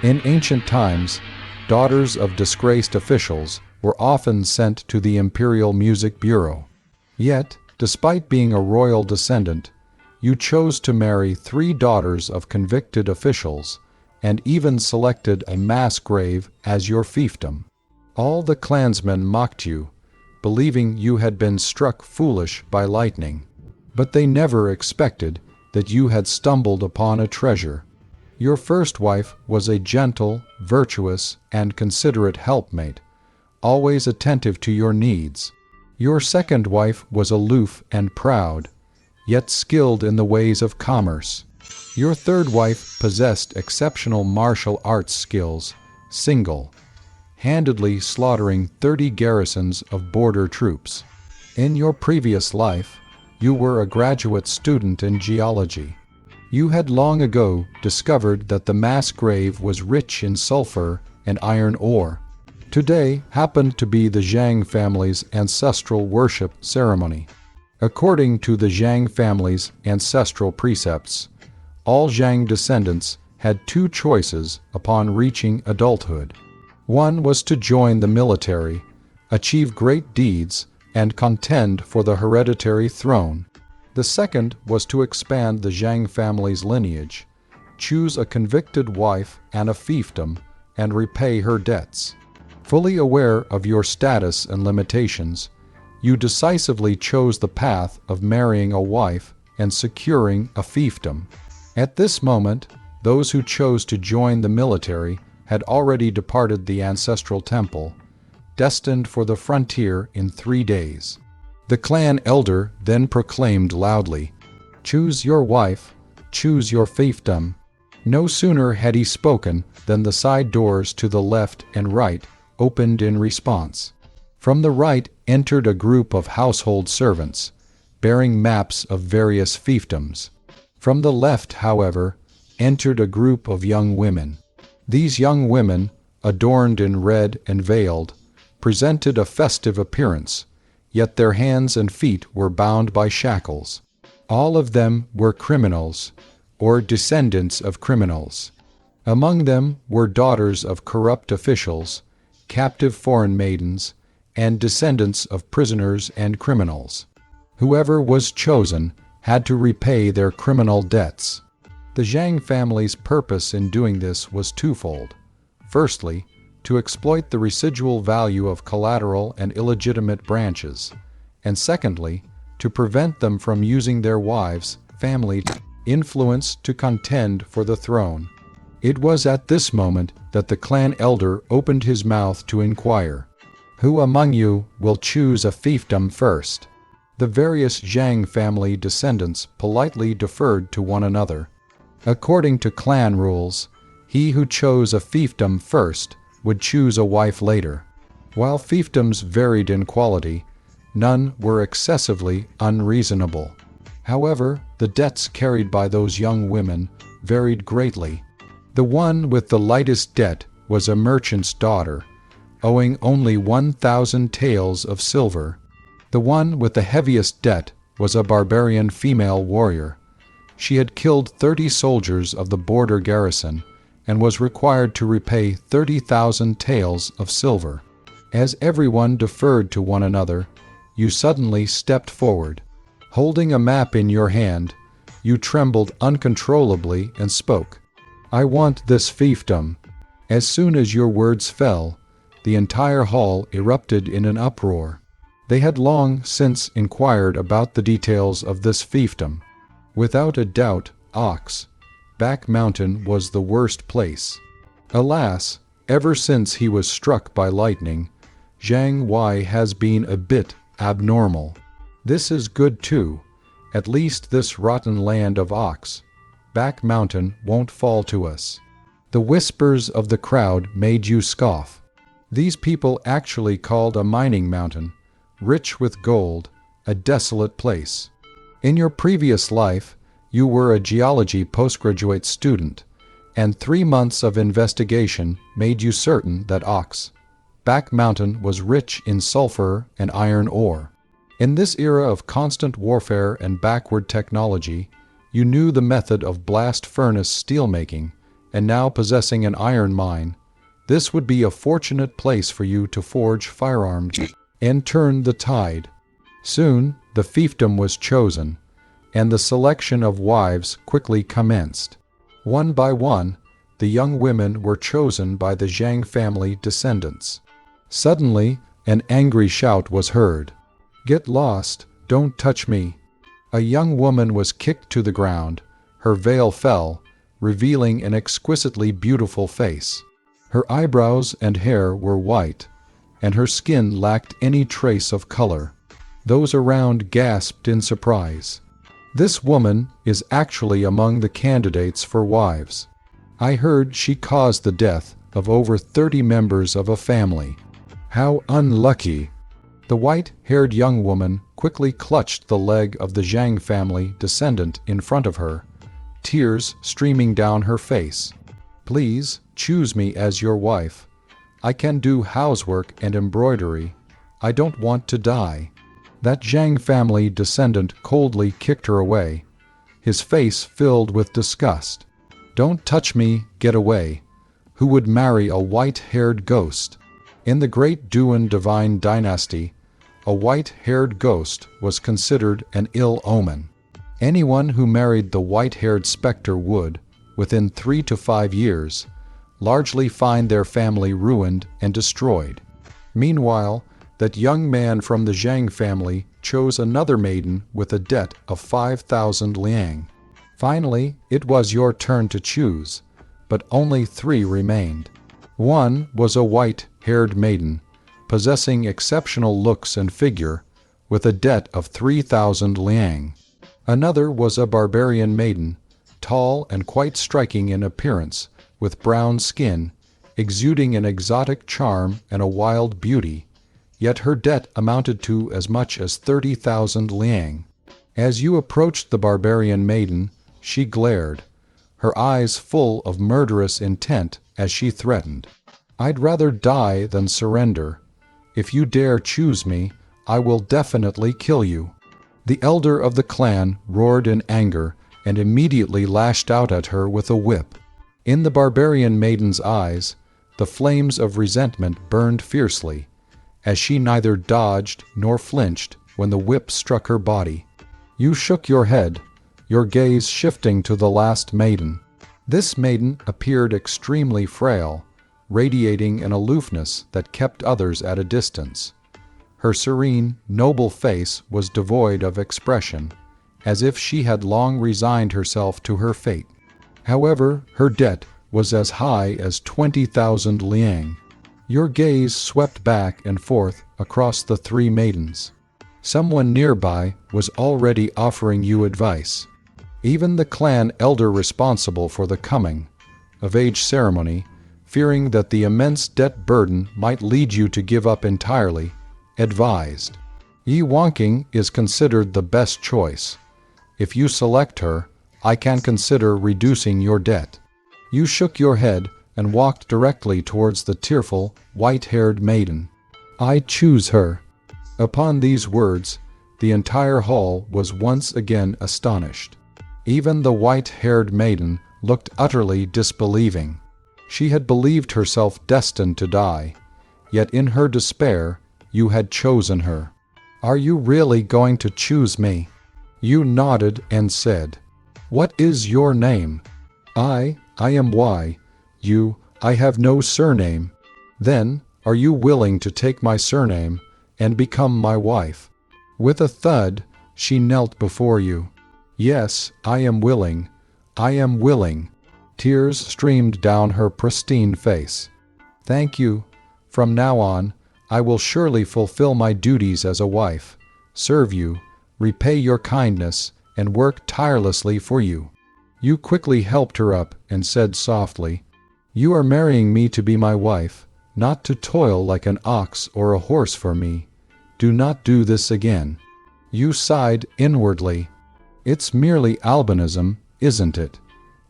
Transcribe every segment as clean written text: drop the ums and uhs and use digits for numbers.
In ancient times, daughters of disgraced officials were often sent to the Imperial Music Bureau. Yet, despite being a royal descendant, you chose to marry 3 daughters of convicted officials and even selected a mass grave as your fiefdom. All the clansmen mocked you, believing you had been struck foolish by lightning. But they never expected that you had stumbled upon a treasure. Your first wife was a gentle, virtuous, and considerate helpmate, always attentive to your needs. Your second wife was aloof and proud, yet skilled in the ways of commerce. Your third wife possessed exceptional martial arts skills, single-handedly slaughtering 30 garrisons of border troops. In your previous life, you were a graduate student in geology. You had long ago discovered that the mass grave was rich in sulfur and iron ore. Today happened to be the Zhang family's ancestral worship ceremony. According to the Zhang family's ancestral precepts, all Zhang descendants had 2 choices upon reaching adulthood. One was to join the military, achieve great deeds, and contend for the hereditary throne. The second was to expand the Zhang family's lineage, choose a convicted wife and a fiefdom, and repay her debts. Fully aware of your status and limitations, you decisively chose the path of marrying a wife and securing a fiefdom. At this moment, those who chose to join the military had already departed the ancestral temple, destined for the frontier in 3 days. The clan elder then proclaimed loudly, "Choose your wife, choose your fiefdom." No sooner had he spoken than the side doors to the left and right opened in response. From the right entered a group of household servants, bearing maps of various fiefdoms. From the left, however, entered a group of young women. These young women, adorned in red and veiled, presented a festive appearance, yet their hands and feet were bound by shackles. All of them were criminals, or descendants of criminals. Among them were daughters of corrupt officials, captive foreign maidens, and descendants of prisoners and criminals. Whoever was chosen had to repay their criminal debts. The Zhang family's purpose in doing this was twofold. Firstly, to exploit the residual value of collateral and illegitimate branches, and secondly, to prevent them from using their wives' family influence to contend for the throne. It was at this moment that the clan elder opened his mouth to inquire, "Who among you will choose a fiefdom first?" The various Zhang family descendants politely deferred to one another. According to clan rules, he who chose a fiefdom first would choose a wife later. While fiefdoms varied in quality, none were excessively unreasonable. However, the debts carried by those young women varied greatly. The one with the lightest debt was a merchant's daughter, owing only 1,000 taels of silver. The one with the heaviest debt was a barbarian female warrior. She had killed 30 soldiers of the border garrison and was required to repay 30,000 taels of silver. As everyone deferred to one another, you suddenly stepped forward. Holding a map in your hand, you trembled uncontrollably and spoke, "I want this fiefdom." As soon as your words fell, the entire hall erupted in an uproar. They had long since inquired about the details of this fiefdom. Without a doubt, Back Mountain was the worst place. Alas, ever since he was struck by lightning, Zhang Wei has been a bit abnormal. This is good too. At least this rotten land of Back Mountain won't fall to us. The whispers of the crowd made you scoff. These people actually called a mining mountain, rich with gold, a desolate place. In your previous life, you were a geology postgraduate student, and 3 months of investigation made you certain that Back Mountain was rich in sulfur and iron ore. In this era of constant warfare and backward technology, you knew the method of blast furnace steelmaking and now possessing an iron mine, this would be a fortunate place for you to forge firearms and turn the tide. Soon the fiefdom was chosen, and the selection of wives quickly commenced. One by one, the young women were chosen by the Zhang family descendants. Suddenly, an angry shout was heard. "Get lost, don't touch me." A young woman was kicked to the ground, her veil fell, revealing an exquisitely beautiful face. Her eyebrows and hair were white, and her skin lacked any trace of color. Those around gasped in surprise. "This woman is actually among the candidates for wives. I heard she caused the death of over 30 members of a family. How unlucky!" The white-haired young woman quickly clutched the leg of the Zhang family descendant in front of her, tears streaming down her face. "Please choose me as your wife. I can do housework and embroidery. I don't want to die." That Zhang family descendant coldly kicked her away, his face filled with disgust. "Don't touch me, get away. Who would marry a white-haired ghost?" In the great Duan divine dynasty, a white-haired ghost was considered an ill omen. Anyone who married the white-haired specter would, within 3 to 5 years, largely find their family ruined and destroyed. Meanwhile, that young man from the Zhang family chose another maiden with a debt of 5,000 liang. Finally, it was your turn to choose, but only 3 remained. One was a white-haired maiden, possessing exceptional looks and figure, with a debt of 3,000 liang. Another was a barbarian maiden, tall and quite striking in appearance, with brown skin, exuding an exotic charm and a wild beauty, yet her debt amounted to as much as 30,000 liang. As you approached the barbarian maiden, she glared, her eyes full of murderous intent as she threatened. "I'd rather die than surrender. If you dare choose me, I will definitely kill you." The elder of the clan roared in anger and immediately lashed out at her with a whip. In the barbarian maiden's eyes, the flames of resentment burned fiercely, as she neither dodged nor flinched when the whip struck her body. You shook your head, your gaze shifting to the last maiden. This maiden appeared extremely frail, radiating an aloofness that kept others at a distance. Her serene, noble face was devoid of expression, as if she had long resigned herself to her fate. However, her debt was as high as 20,000 liang. Your gaze swept back and forth across the 3 maidens. Someone nearby was already offering you advice. Even the clan elder responsible for the coming-of-age ceremony, fearing that the immense debt burden might lead you to give up entirely, advised. Yi Wangking is considered the best choice. If you select her, I can consider reducing your debt. You shook your head and walked directly towards the tearful, white-haired maiden. "I choose her." Upon these words, the entire hall was once again astonished. Even the white-haired maiden looked utterly disbelieving. She had believed herself destined to die, yet in her despair, you had chosen her. "Are you really going to choose me?" You nodded and said, "What is your name?" I am Y. You, "I have no surname." "Then, are you willing to take my surname and become my wife?" With a thud, she knelt before you. "Yes, I am willing. I am willing." Tears streamed down her pristine face. "Thank you. From now on, I will surely fulfill my duties as a wife, serve you, repay your kindness, and work tirelessly for you." You quickly helped her up and said softly, "You are marrying me to be my wife, not to toil like an ox or a horse for me. Do not do this again." You sighed inwardly. It's merely albinism, isn't it?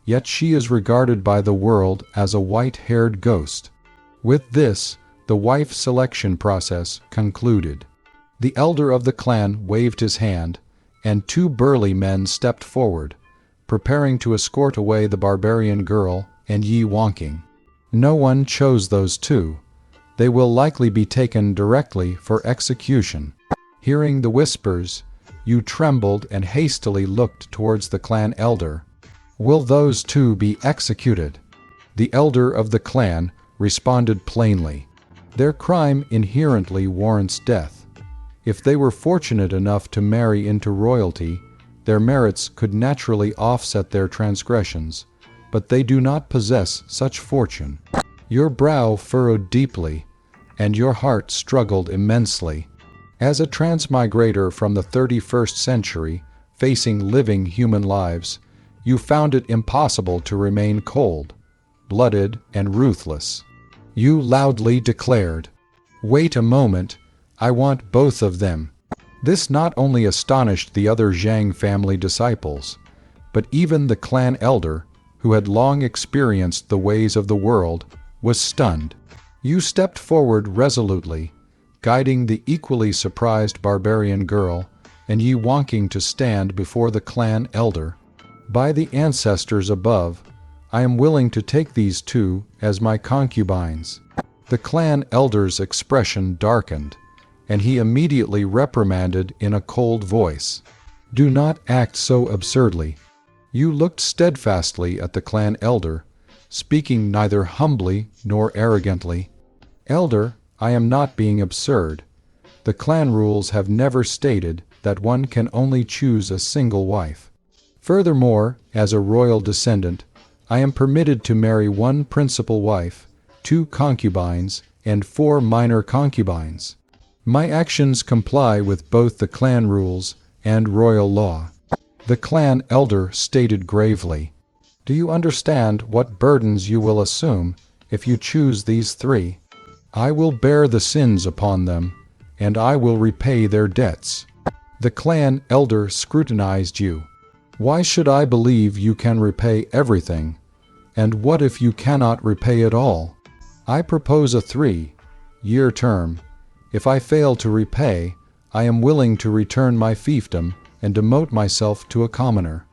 Yet she is regarded by the world as a white-haired ghost. With this, the wife selection process concluded. The elder of the clan waved his hand, and 2 burly men stepped forward, preparing to escort away the barbarian girl and Yi Wonking. No one chose those two. They will likely be taken directly for execution. Hearing the whispers, you trembled and hastily looked towards the clan elder. Will those two be executed? The elder of the clan responded plainly. Their crime inherently warrants death. If they were fortunate enough to marry into royalty, their merits could naturally offset their transgressions, but they do not possess such fortune. Your brow furrowed deeply, and your heart struggled immensely. As a transmigrator from the 31st century, facing living human lives, you found it impossible to remain cold, blooded, and ruthless. You loudly declared, "Wait a moment, I want both of them." This not only astonished the other Zhang family disciples, but even the clan elder, who had long experienced the ways of the world, was stunned. You stepped forward resolutely, guiding the equally surprised barbarian girl, and Yi Wonking to stand before the clan elder. "By the ancestors above, I am willing to take these two as my concubines." The clan elder's expression darkened, and he immediately reprimanded in a cold voice, "Do not act so absurdly." You looked steadfastly at the clan elder, speaking neither humbly nor arrogantly. "Elder, I am not being absurd. The clan rules have never stated that one can only choose a single wife. Furthermore, as a royal descendant, I am permitted to marry one principal wife, 2 concubines, and 4 minor concubines. My actions comply with both the clan rules and royal law." The clan elder stated gravely, "Do you understand what burdens you will assume if you choose these 3? I will bear the sins upon them, and I will repay their debts." The clan elder scrutinized you. "Why should I believe you can repay everything? And what if you cannot repay it all? I propose a 3-year term. If I fail to repay, I am willing to return my fiefdom and demote myself to a commoner."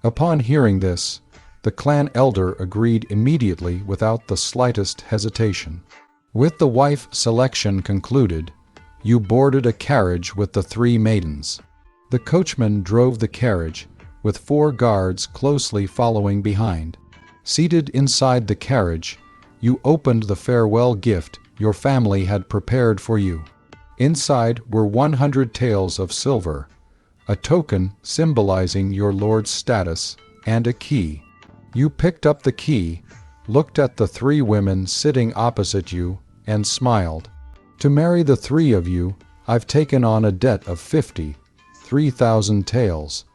Upon hearing this, the clan elder agreed immediately without the slightest hesitation. With the wife selection concluded, you boarded a carriage with the 3 maidens. The coachman drove the carriage, with 4 guards closely following behind. Seated inside the carriage, you opened the farewell gift your family had prepared for you. Inside were 100 taels of silver, a token symbolizing your lord's status, and a key. You picked up the key, looked at the 3 women sitting opposite you, and smiled. "To marry the 3 of you, I've taken on a debt of 3,000 taels.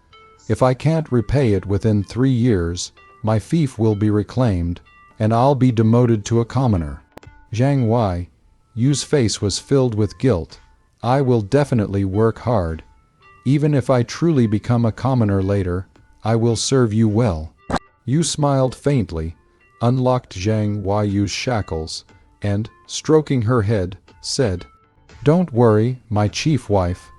If I can't repay it within 3 years, my fief will be reclaimed, and I'll be demoted to a commoner." Zhang Wei, Yu's face was filled with guilt. "I will definitely work hard. Even if I truly become a commoner later, I will serve you well." Yu smiled faintly, unlocked Zhang Weiyu's shackles, and, stroking her head, said, "Don't worry, my chief wife.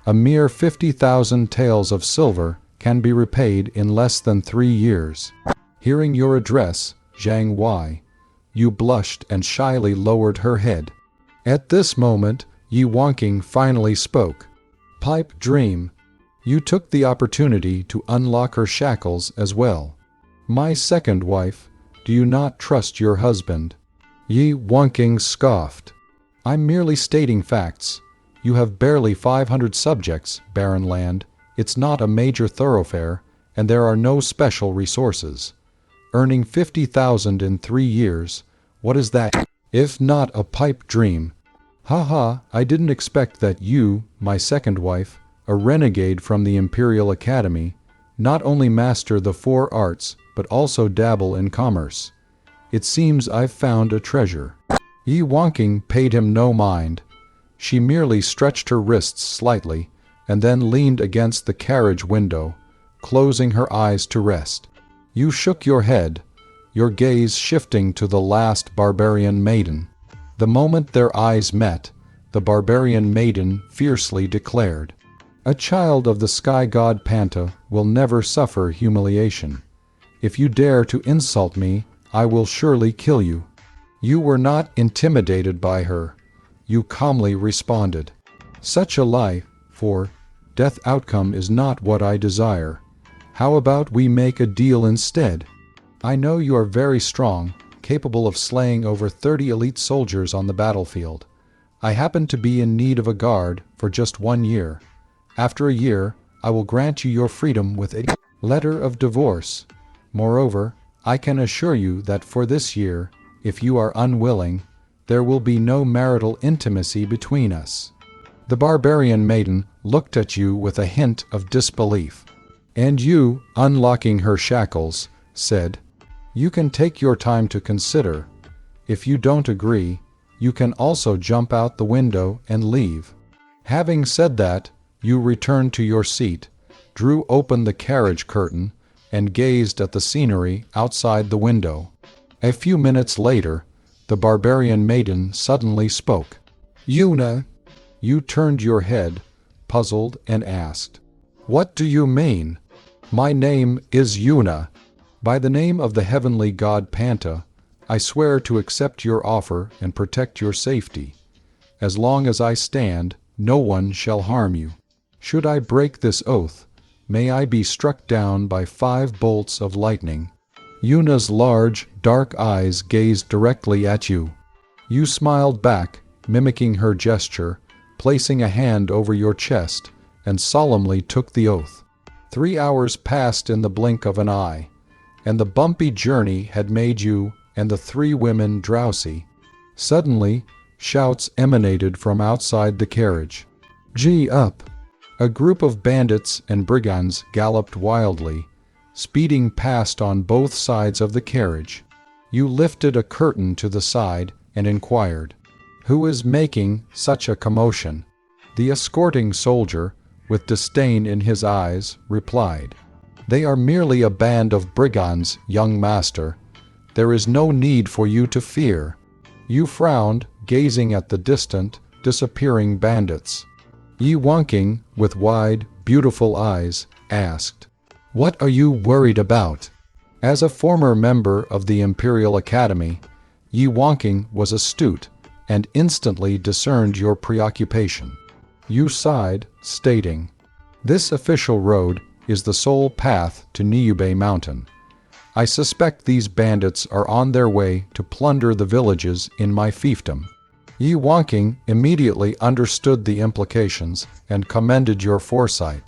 A mere 50,000 taels of silver can be repaid in less than 3 years." Hearing your address, Zhang Wei, Yu blushed and shyly lowered her head. At this moment, Yi Wonking finally spoke. "Pipe dream." You took the opportunity to unlock her shackles as well. "My second wife, do you not trust your husband?" Yi Wonking scoffed. "I'm merely stating facts. You have barely 500 subjects, barren land. It's not a major thoroughfare, and there are no special resources. Earning 50,000 in 3 years, what is that if not a pipe dream? Haha, I didn't expect that you, my second wife, a renegade from the Imperial Academy, not only master the 4 arts, but also dabble in commerce. It seems I've found a treasure." Yi Wonking paid him no mind. She merely stretched her wrists slightly, and then leaned against the carriage window, closing her eyes to rest. You shook your head, your gaze shifting to the last barbarian maiden. The moment their eyes met, the barbarian maiden fiercely declared, "A child of the sky god Panta will never suffer humiliation. If you dare to insult me, I will surely kill you." You were not intimidated by her. You calmly responded, "Such a life for death outcome is not what I desire. How about we make a deal instead? I know you are very strong, capable of slaying over 30 elite soldiers on the battlefield. I happen to be in need of a guard for just 1 year. After a year, I will grant you your freedom with a letter of divorce. Moreover, I can assure you that for this year, if you are unwilling, there will be no marital intimacy between us." The barbarian maiden looked at you with a hint of disbelief. And you, unlocking her shackles, said, "You can take your time to consider. If you don't agree, you can also jump out the window and leave." Having said that, you returned to your seat, drew open the carriage curtain, and gazed at the scenery outside the window. A few minutes later, the barbarian maiden suddenly spoke. "Una." You turned your head, puzzled, and asked, "What do you mean?" "My name is Una. By the name of the heavenly god Panta, I swear to accept your offer and protect your safety. As long as I stand, no one shall harm you. Should I break this oath, may I be struck down by 5 bolts of lightning." Una's large, dark eyes gazed directly at you. You smiled back, mimicking her gesture, placing a hand over your chest, and solemnly took the oath. 3 hours passed in the blink of an eye, and the bumpy journey had made you and the 3 women drowsy. Suddenly, shouts emanated from outside the carriage. "Gee up!" A group of bandits and brigands galloped wildly, speeding past on both sides of the carriage. You lifted a curtain to the side and inquired, "Who is making such a commotion?" The escorting soldier, with disdain in his eyes, replied, "They are merely a band of brigands, young master. There is no need for you to fear." You frowned, gazing at the distant, disappearing bandits. Yi Wonking, with wide, beautiful eyes, asked, "What are you worried about?" As a former member of the Imperial Academy, Yi Wonking was astute and instantly discerned your preoccupation. You sighed, stating, "This official road is the sole path to Niubei Mountain. I suspect these bandits are on their way to plunder the villages in my fiefdom." Yi Wonking immediately understood the implications and commended your foresight.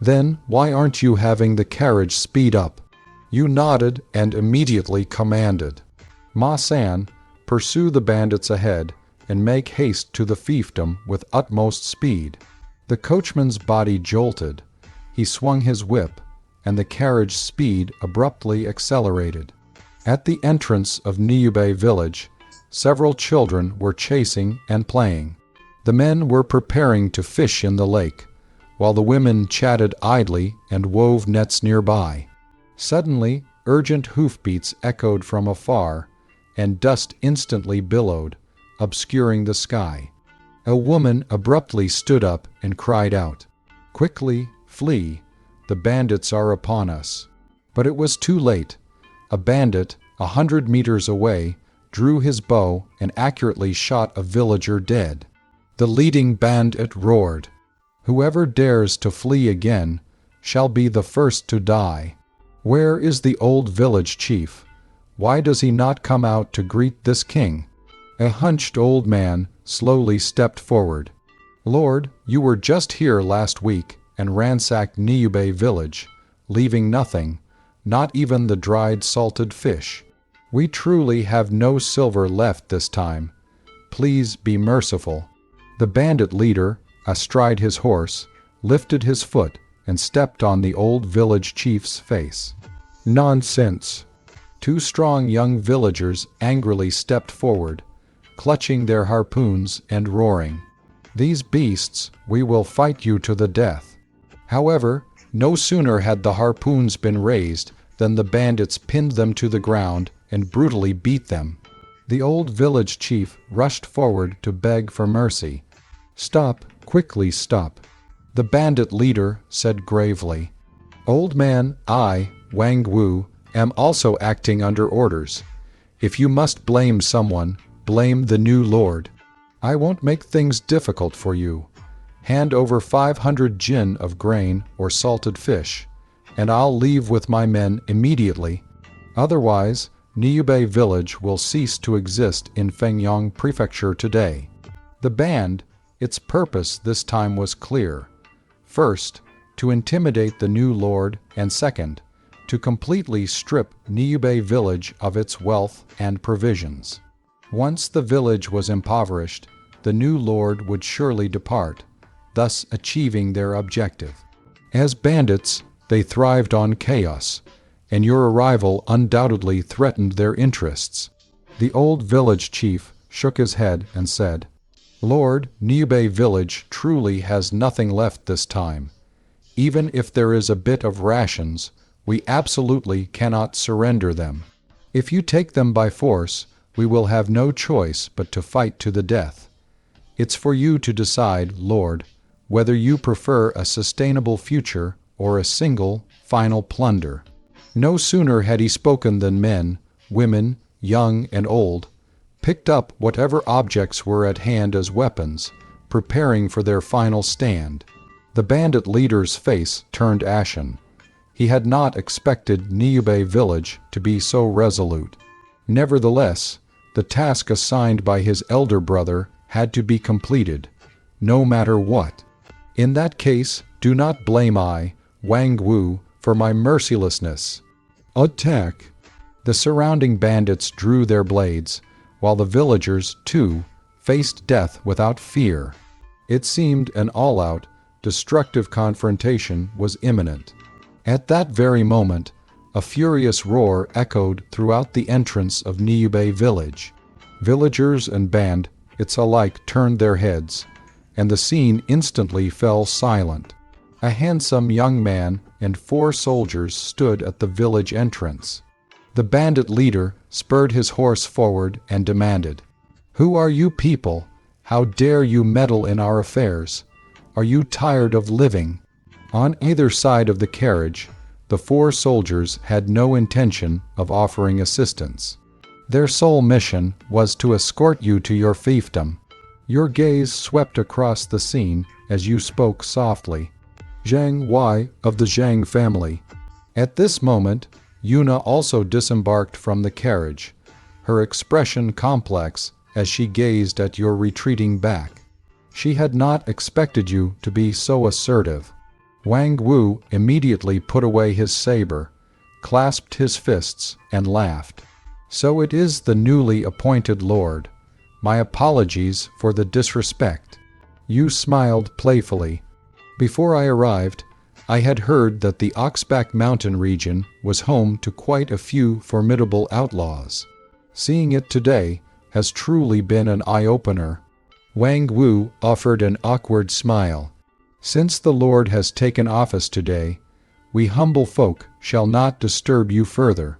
"Then why aren't you having the carriage speed up?" You nodded and immediately commanded, "Ma San, pursue the bandits ahead and make haste to the fiefdom with utmost speed." The coachman's body jolted. He swung his whip, and the carriage speed abruptly accelerated. At the entrance of Niubei village, several children were chasing and playing. The men were preparing to fish in the lake, while the women chatted idly and wove nets nearby. Suddenly, urgent hoofbeats echoed from afar, and dust instantly billowed, obscuring the sky. A woman abruptly stood up and cried out, "Quickly, flee! The bandits are upon us." But it was too late. A bandit, 100 meters away, drew his bow and accurately shot a villager dead. The leading bandit roared, "Whoever dares to flee again shall be the first to die." Where is the old village chief? Why does he not come out to greet this king? A hunched old man slowly stepped forward. "Lord, you were just here last week and ransacked Niubei village, leaving nothing, not even the dried salted fish. We truly have no silver left this time. Please be merciful." The bandit leader, astride his horse, lifted his foot and stepped on the old village chief's face. "Nonsense!" 2 strong young villagers angrily stepped forward, clutching their harpoons and roaring, "These beasts, we will fight you to the death." However, no sooner had the harpoons been raised than the bandits pinned them to the ground and brutally beat them. The old village chief rushed forward to beg for mercy. "Stop, quickly stop," the bandit leader said gravely. "Old man, I, Wang Wu, am also acting under orders. If you must blame someone, blame the new lord. I won't make things difficult for you. Hand over 500 jin of grain or salted fish, and I'll leave with my men immediately. Otherwise, Niubei village will cease to exist in Fengyang Prefecture today. The band, its purpose this time was clear. First, to intimidate the new lord, and second, to completely strip Niubei village of its wealth and provisions. Once the village was impoverished, the new lord would surely depart, thus achieving their objective. As bandits, they thrived on chaos, and your arrival undoubtedly threatened their interests. The old village chief shook his head and said, Lord, Niubei village truly has nothing left this time. Even if there is a bit of rations, we absolutely cannot surrender them. If you take them by force, we will have no choice but to fight to the death. It's for you to decide, Lord, whether you prefer a sustainable future or a single, final plunder. No sooner had he spoken than men, women, young and old, picked up whatever objects were at hand as weapons, preparing for their final stand. The bandit leader's face turned ashen. He had not expected Niubei village to be so resolute. Nevertheless, the task assigned by his elder brother had to be completed, no matter what. In that case, do not blame I, Wang Wu, for my mercilessness. Attack! The surrounding bandits drew their blades, while the villagers, too, faced death without fear. It seemed an all-out, destructive confrontation was imminent. At that very moment, a furious roar echoed throughout the entrance of Niubei village. Villagers and bandits alike turned their heads, and the scene instantly fell silent. A handsome young man and 4 soldiers stood at the village entrance. The bandit leader spurred his horse forward and demanded, Who are you people? How dare you meddle in our affairs? Are you tired of living? On either side of the carriage, the 4 soldiers had no intention of offering assistance. Their sole mission was to escort you to your fiefdom. Your gaze swept across the scene as you spoke softly. Zhang Wei of the Zhang family. At this moment, Yuna also disembarked from the carriage, her expression complex as she gazed at your retreating back. She had not expected you to be so assertive. Wang Wu immediately put away his saber, clasped his fists, and laughed. So it is the newly appointed lord. My apologies for the disrespect. You smiled playfully. Before I arrived, I had heard that the Oxback Mountain region was home to quite a few formidable outlaws. Seeing it today has truly been an eye-opener. Wang Wu offered an awkward smile. Since the Lord has taken office today, we humble folk shall not disturb you further.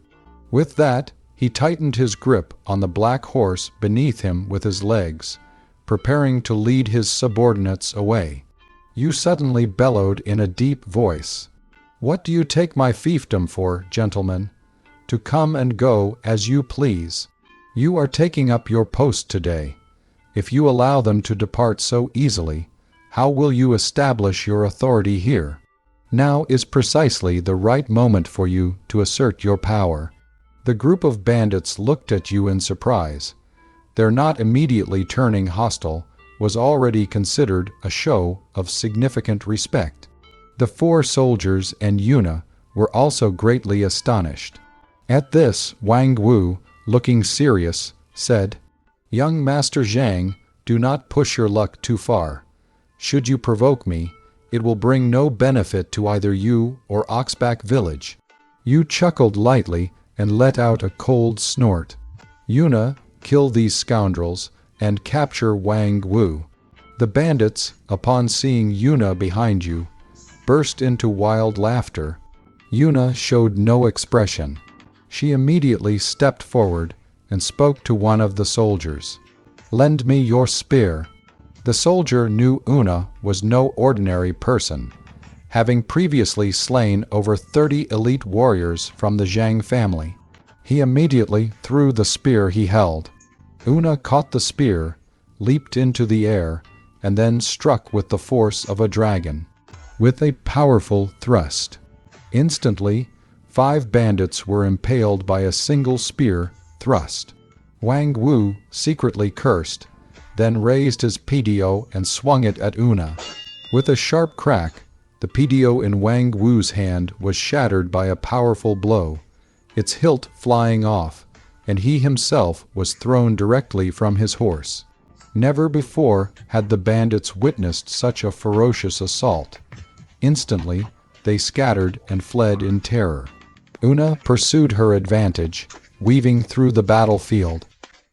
With that, he tightened his grip on the black horse beneath him with his legs, preparing to lead his subordinates away. You suddenly bellowed in a deep voice, What do you take my fiefdom for, gentlemen? To come and go as you please. You are taking up your post today. If you allow them to depart so easily, how will you establish your authority here? Now is precisely the right moment for you to assert your power. The group of bandits looked at you in surprise. Their not immediately turning hostile was already considered a show of significant respect. The 4 soldiers and Yuna were also greatly astonished. At this, Wang Wu, looking serious, said, Young Master Zhang, do not push your luck too far. Should you provoke me, it will bring no benefit to either you or Oxback village. You chuckled lightly and let out a cold snort. Yuna, kill these scoundrels and capture Wang Wu. The bandits, upon seeing Yuna behind you, burst into wild laughter. Yuna showed no expression. She immediately stepped forward and spoke to one of the soldiers. Lend me your spear. The soldier knew Una was no ordinary person, having previously slain over 30 elite warriors from the Zhang family. He immediately threw the spear he held. Una caught the spear, leaped into the air, and then struck with the force of a dragon. With a powerful thrust. Instantly, 5 bandits were impaled by a single spear thrust. Wang Wu secretly cursed, then raised his PDO and swung it at Una. With a sharp crack, the PDO in Wang Wu's hand was shattered by a powerful blow, its hilt flying off, and he himself was thrown directly from his horse. Never before had the bandits witnessed such a ferocious assault. Instantly, they scattered and fled in terror. Una pursued her advantage, weaving through the battlefield.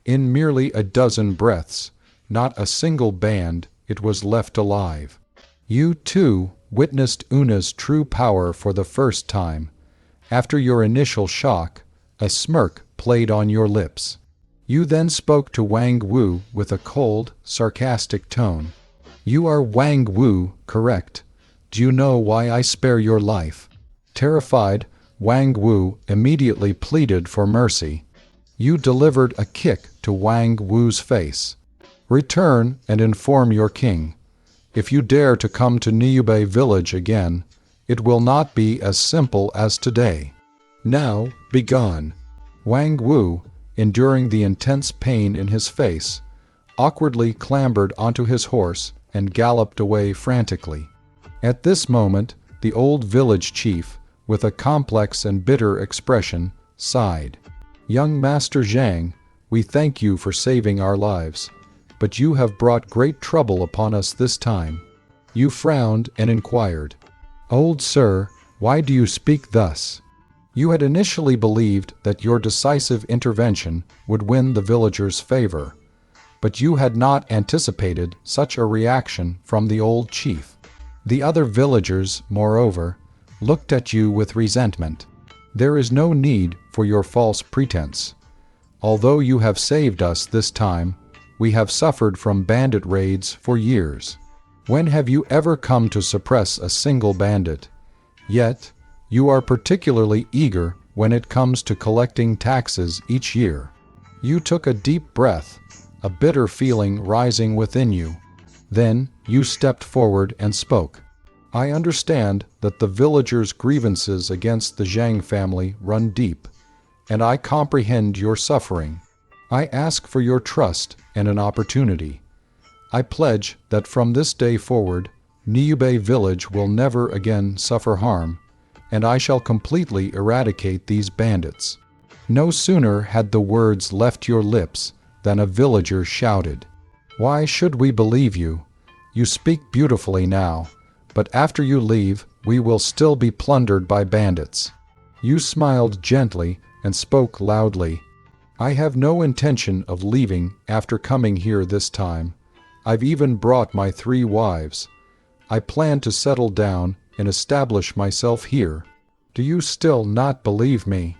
In merely a dozen breaths, not a single band it was left alive. You, too, witnessed Una's true power for the first time. After your initial shock, a smirk played on your lips. You then spoke to Wang Wu with a cold, sarcastic tone. "You are Wang Wu, correct? Do you know why I spare your life?" Terrified, Wang Wu immediately pleaded for mercy. You delivered a kick to Wang Wu's face. "Return and inform your king. If you dare to come to Niubei village again, it will not be as simple as today. Now, begone." Wang Wu, enduring the intense pain in his face, awkwardly clambered onto his horse and galloped away frantically. At this moment, the old village chief, with a complex and bitter expression, sighed. "Young Master Zhang, we thank you for saving our lives, but you have brought great trouble upon us this time." You frowned and inquired, "Old sir, why do you speak thus?" You had initially believed that your decisive intervention would win the villagers' favor, but you had not anticipated such a reaction from the old chief. The other villagers, moreover, looked at you with resentment. There is no need for your false pretense. Although you have saved us this time, we have suffered from bandit raids for years. When have you ever come to suppress a single bandit? Yet, you are particularly eager when it comes to collecting taxes each year. You took a deep breath, a bitter feeling rising within you. Then you stepped forward and spoke. "I understand that the villagers' grievances against the Zhang family run deep, and I comprehend your suffering. I ask for your trust and an opportunity. I pledge that from this day forward, Niubei village will never again suffer harm, and I shall completely eradicate these bandits." No sooner had the words left your lips than a villager shouted, "Why should we believe you? You speak beautifully now, but after you leave, we will still be plundered by bandits." You smiled gently and spoke loudly. "I have no intention of leaving after coming here this time. I've even brought my 3 wives. I plan to settle down and establish myself here. Do you still not believe me?"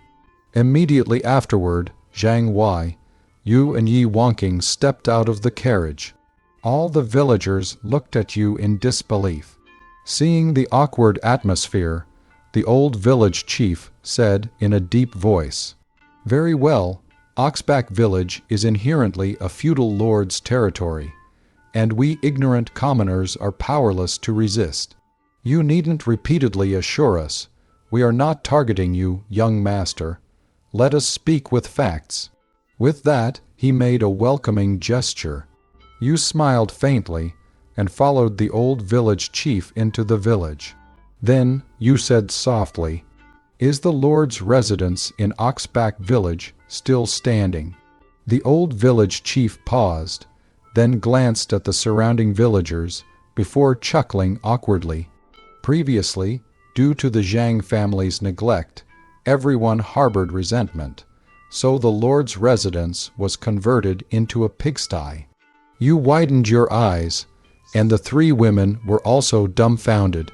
Immediately afterward, Zhang Wei, you and Yi Wonking stepped out of the carriage. All the villagers looked at you in disbelief. Seeing the awkward atmosphere, the old village chief said in a deep voice, "Very well, Oxback village is inherently a feudal lord's territory, and we ignorant commoners are powerless to resist. You needn't repeatedly assure us. We are not targeting you, young master. Let us speak with facts." With that, he made a welcoming gesture. You smiled faintly and followed the old village chief into the village. Then you said softly, "Is the Lord's residence in Oxback village still standing?" The old village chief paused, then glanced at the surrounding villagers before chuckling awkwardly. Previously, due to the Zhang family's neglect, everyone harbored resentment, so the Lord's residence was converted into a pigsty. You widened your eyes, and the 3 women were also dumbfounded.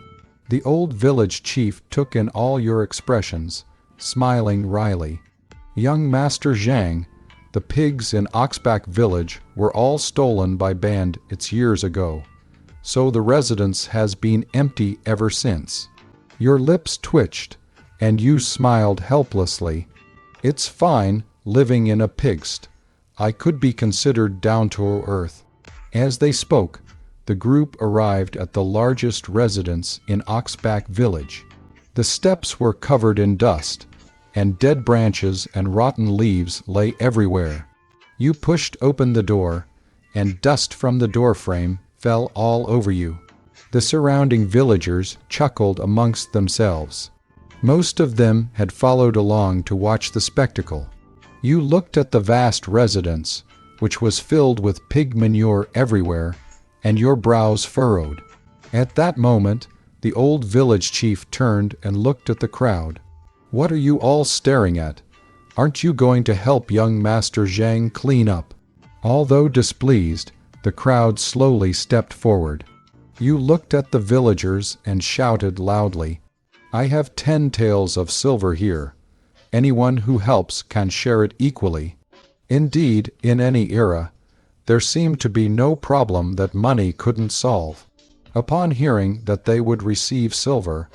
The old village chief took in all your expressions, smiling wryly. "Young Master Zhang, the pigs in Oxback village were all stolen by bandits years ago, so the residence has been empty ever since." Your lips twitched, and you smiled helplessly. It's fine, living in a pigsty. I could be considered down to earth." As they spoke, the group arrived at the largest residence in Oxback village. The steps were covered in dust, and dead branches and rotten leaves lay everywhere. You pushed open the door, and dust from the doorframe fell all over you. The surrounding villagers chuckled amongst themselves. Most of them had followed along to watch the spectacle. You looked at the vast residence, which was filled with pig manure everywhere, and your brows furrowed. At that moment, the old village chief turned and looked at the crowd. "What are you all staring at? Aren't you going to help young Master Zhang clean up?" Although displeased, the crowd slowly stepped forward. You looked at the villagers and shouted loudly, "I have 10 taels of silver here. Anyone who helps can share it equally." Indeed, in any era, there seemed to be no problem that money couldn't solve. Upon hearing that they would receive silver,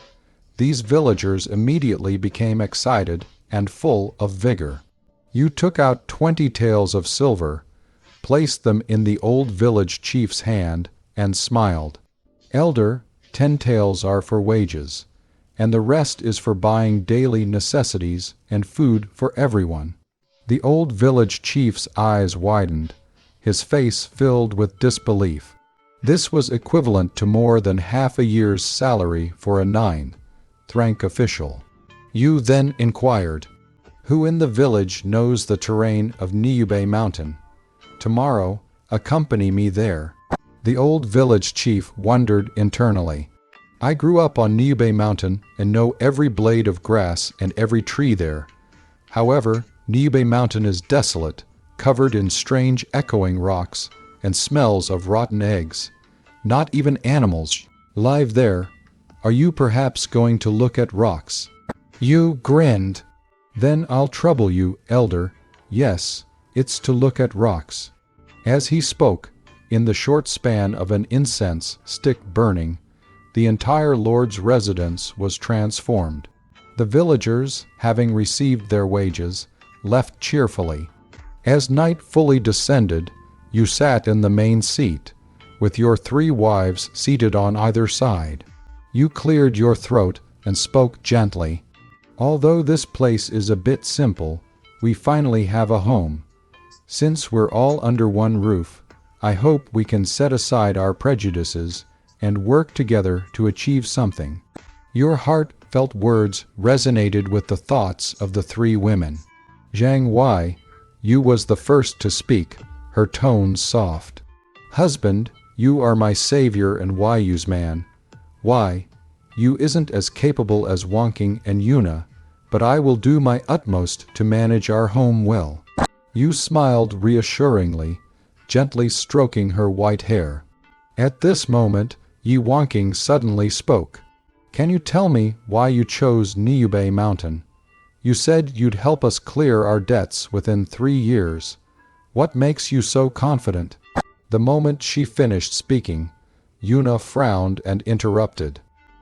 these villagers immediately became excited and full of vigor. You took out 20 taels of silver, placed them in the old village chief's hand, and smiled. "Elder, 10 taels are for wages, and the rest is for buying daily necessities and food for everyone." The old village chief's eyes widened, his face filled with disbelief. This was equivalent to more than half a year's salary for a 9th rank official. You then inquired, "Who in the village knows the terrain of Niubei Mountain? Tomorrow, accompany me there." The old village chief wondered internally. "I grew up on Niubei Mountain and know every blade of grass and every tree there. However, Niubei Mountain is desolate, covered in strange echoing rocks, and smells of rotten eggs. Not even animals live there. Are you perhaps going to look at rocks?" You grinned. "Then I'll trouble you, elder. Yes, it's to look at rocks." As he spoke, in the short span of an incense stick burning, the entire lord's residence was transformed. The villagers, having received their wages, left cheerfully. As night fully descended, you sat in the main seat, with your 3 wives seated on either side. You cleared your throat and spoke gently. "Although this place is a bit simple, we finally have a home. Since we're all under one roof, I hope we can set aside our prejudices and work together to achieve something." Your heartfelt words resonated with the thoughts of the 3 women. Zhang Wei, you was the first to speak, her tones soft. "Husband, you are my savior and wise man. Why, you isn't as capable as Wonking and Yuna, but I will do my utmost to manage our home well." You smiled reassuringly, gently stroking her white hair. At this moment, Yi Wonking suddenly spoke. "Can you tell me why you chose Niubei Mountain? You said you'd help us clear our debts within 3 years. What makes you so confident?" The moment she finished speaking, Yuna frowned and interrupted.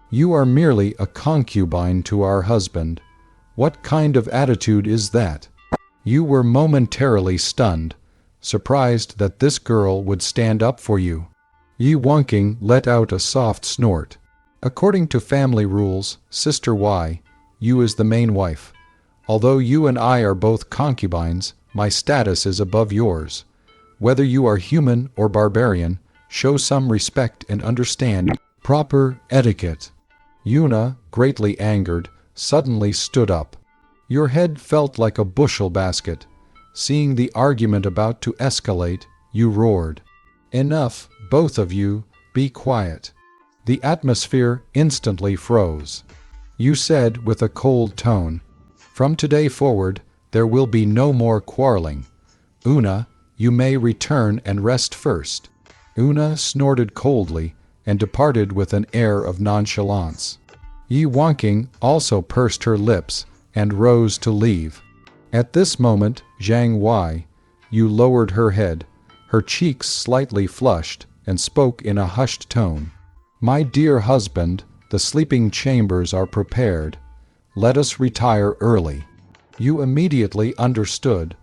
"You are merely a concubine to our husband. What kind of attitude is that?" You were momentarily stunned, surprised that this girl would stand up for you. Yi Wonking let out a soft snort. "According to family rules, Sister Y, you is the main wife. Although you and I are both concubines, my status is above yours. Whether you are human or barbarian, show some respect and understand proper etiquette." Yuna, greatly angered, suddenly stood up. Your head felt like a bushel basket. Seeing the argument about to escalate, you roared, "Enough, both of you, be quiet." The atmosphere instantly froze. You said with a cold tone, "From today forward, there will be no more quarreling. Una, you may return and rest first." Una snorted coldly and departed with an air of nonchalance. Yi Wonking also pursed her lips and rose to leave. At this moment, Zhang Wei, you lowered her head, her cheeks slightly flushed, and spoke in a hushed tone. "My dear husband, the sleeping chambers are prepared. Let us retire early." You immediately understood,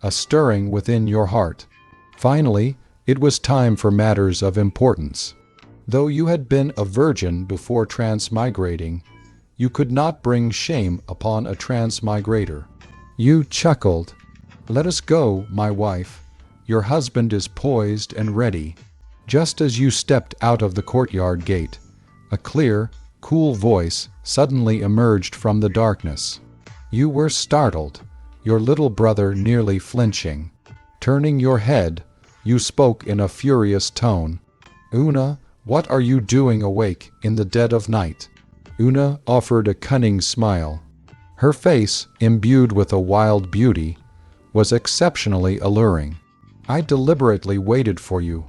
a stirring within your heart. Finally, it was time for matters of importance. Though you had been a virgin before transmigrating, you could not bring shame upon a transmigrator. You chuckled. "Let us go, my wife. Your husband is poised and ready." Just as you stepped out of the courtyard gate, a clear, cool voice suddenly emerged from the darkness. You were startled, your little brother nearly flinching. Turning your head, you spoke in a furious tone. "Una, what are you doing awake in the dead of night?" Una offered a cunning smile. Her face, imbued with a wild beauty, was exceptionally alluring. "I deliberately waited for you.